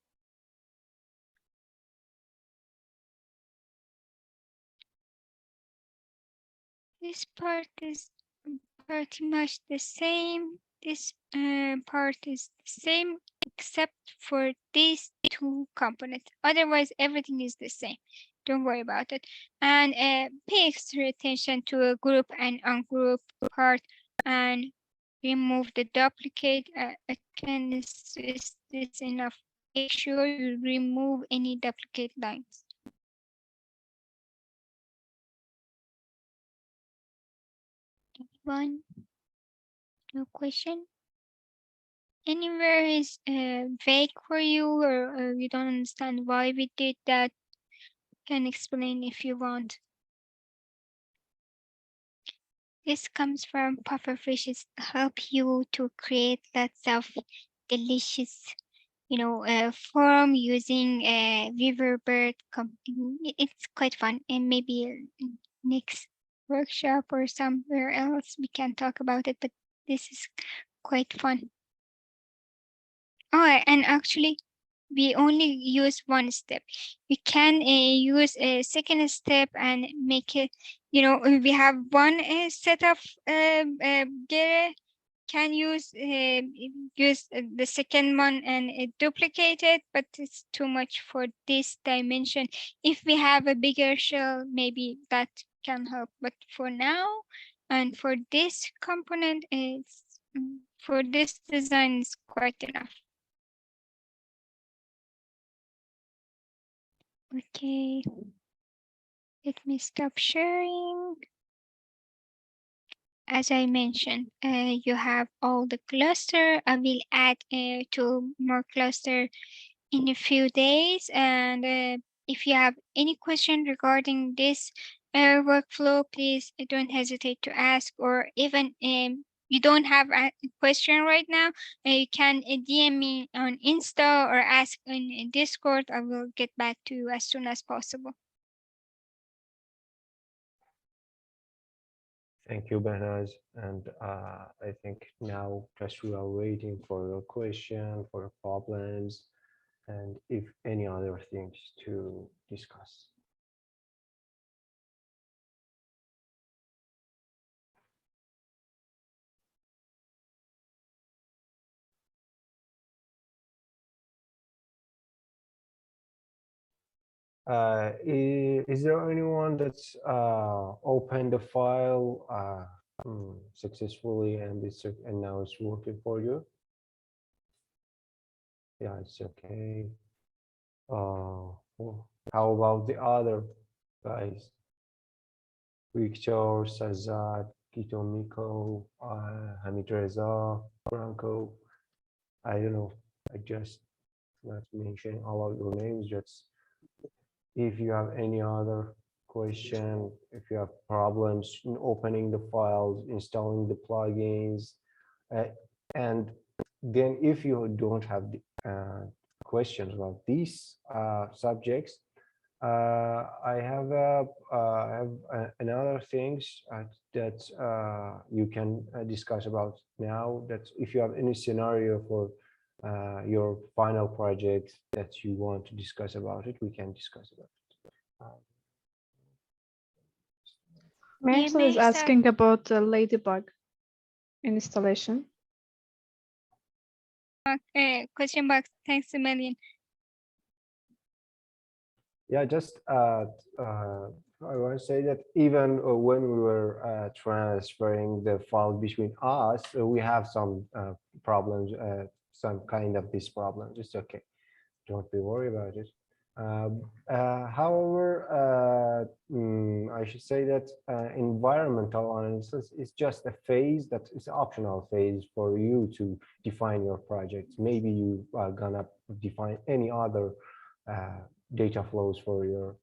This part is pretty much the same. This part is the same except for these two components. Otherwise, everything is the same. Don't worry about it. And pay extra attention to a group and ungroup part and remove the duplicate. I can assist this enough. Make sure you remove any duplicate lines. One, no question. Anywhere is vague for you, or you don't understand why we did that, can explain if you want. This comes from pufferfishes, help you to create lots of delicious, form using Weaverbird. It's quite fun, and maybe next workshop or somewhere else we can talk about it, but this is quite fun. Oh, and actually, we only use one step. We can use a second step and make it, we have one set of Girih, can use the second one and duplicate it, but it's too much for this dimension. If we have a bigger shell, maybe that can help. But for now, and for this component, for this design is quite enough. Okay, let me stop sharing. As I mentioned, you have all the cluster. I will add 2 more cluster in a few days. And if you have any question regarding this workflow, please don't hesitate to ask, or even you don't have a question right now, you can DM me on Insta or ask in Discord. I will get back to you as soon as possible. Thank you, Behnaz. And I think now just we are waiting for your question, for your problems, and if any other things to discuss. Is there anyone that's opened the file successfully and now it's working for you? Yeah, it's okay. Well, how about the other guys? Victor, Sazad, Kito Miko, Hamid Reza, Franco. I don't know. I just not mentioning all of your names. Just if you have any other question, if you have problems in opening the files, installing the plugins, and then if you don't have the, questions about these subjects, I have another things that you can discuss about now. That if you have any scenario for your final project that you want to discuss about it, we can discuss about it. Marisol is asking about the Ladybug installation. Question box. Thanks a million. Yeah, just I want to say that even when we were transferring the file between us, we have some problems, some kind of these problems. It's okay. Don't be worried about it. However, I should say that environmental analysis is just a phase that is optional phase for you to define your project. Maybe you are gonna define any other data flows for your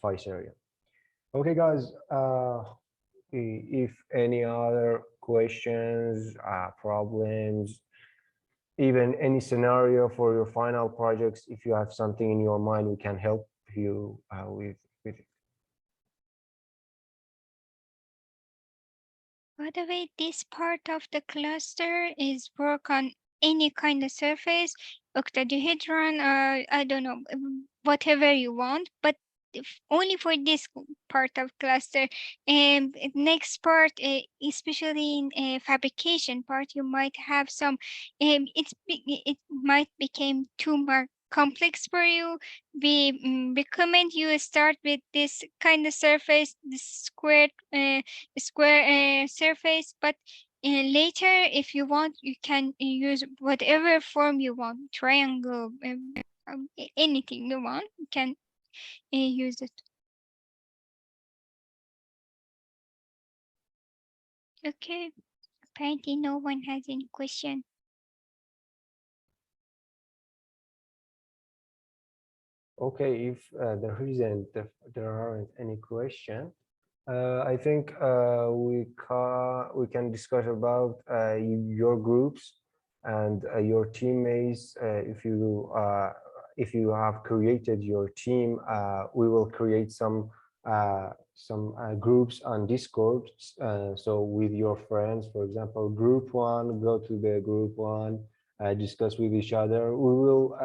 FICE area. Okay, guys. If any other questions, problems, even any scenario for your final projects, if you have something in your mind, we can help you with it. By the way, this part of the cluster is work on any kind of surface, octahedron, or I don't know, whatever you want, but only for this part of cluster. And next part, especially in fabrication part, you might have some, it might become too much complex for you. We recommend you start with this kind of surface, this square surface, but later if you want you can use whatever form you want, triangle, anything you want, you can use it. Okay, apparently no one has any question. Okay, if there aren't any question, I think we can discuss about your groups and your teammates. If you have created your team, we will create some groups on Discord. So with your friends, for example, group one, go to the group one, discuss with each other. We will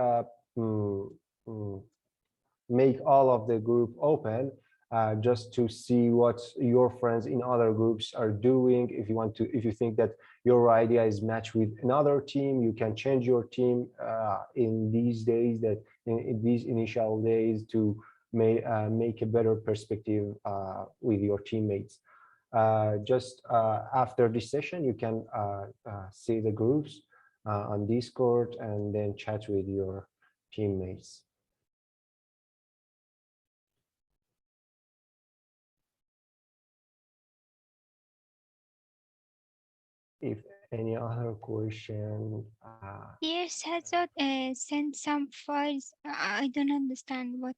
make all of the group open just to see what your friends in other groups are doing. If you think that your idea is matched with another team, you can change your team in these days, that in these initial days, to make a better perspective with your teammates. Just after this session, you can see the groups on Discord and then chat with your teammates. If any other question. Yes, Hazard sent some files. I don't understand what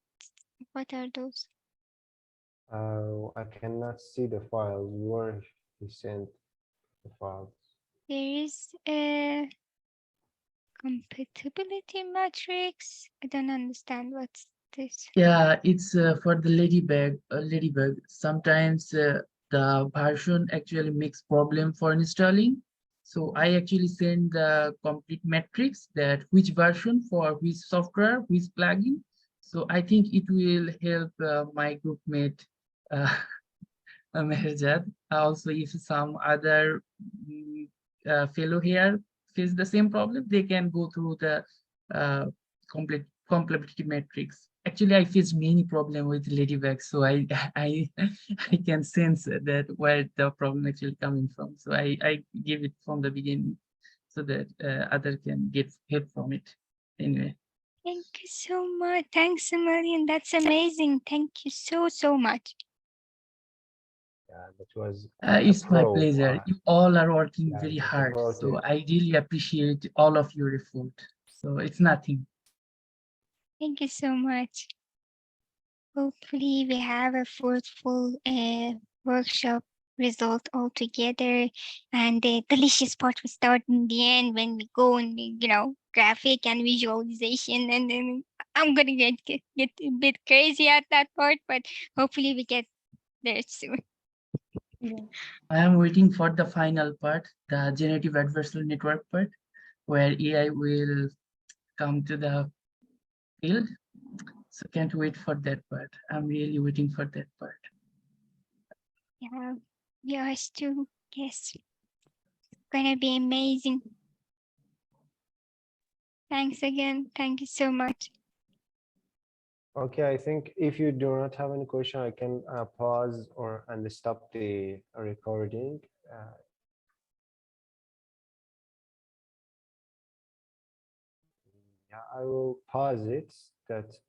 are those. I cannot see the files. Where he sent the files? There is a compatibility matrix. I don't understand what's this. Yeah, it's for the ladybug. Ladybug. Sometimes the version actually makes problem for installing. So I actually send the complete metrics that which version for which software, which plugin. So I think it will help my group mate, Mehrjad. Also, if some other fellow here face the same problem, they can go through the compatibility matrix. Actually, I face many problems with Ladybug, so I I can sense that where the problem actually coming from. So I give it from the beginning, so that other can get help from it. Anyway. Thank you so much. Thanks a million. That's amazing. Thank you so much. Yeah, that was It's my pro. pleasure. You all are working Yeah, very that's a hard, pro so tip. I really appreciate all of your effort. So it's nothing. Thank you so much. Hopefully we have a fruitful workshop result all together, and the delicious part will start in the end when we go and graphic and visualization, and then I'm gonna get a bit crazy at that part, but hopefully we get there soon. Yeah. I am waiting for the final part, the generative adversarial network part, where AI will come to the field. So can't wait for that part. I'm really waiting for that part. Yeah, yours too. Yes, it's gonna be amazing. Thanks again. Thank you so much. Okay, I think if you do not have any question, I can pause and stop the recording. Yeah, I will pause it. That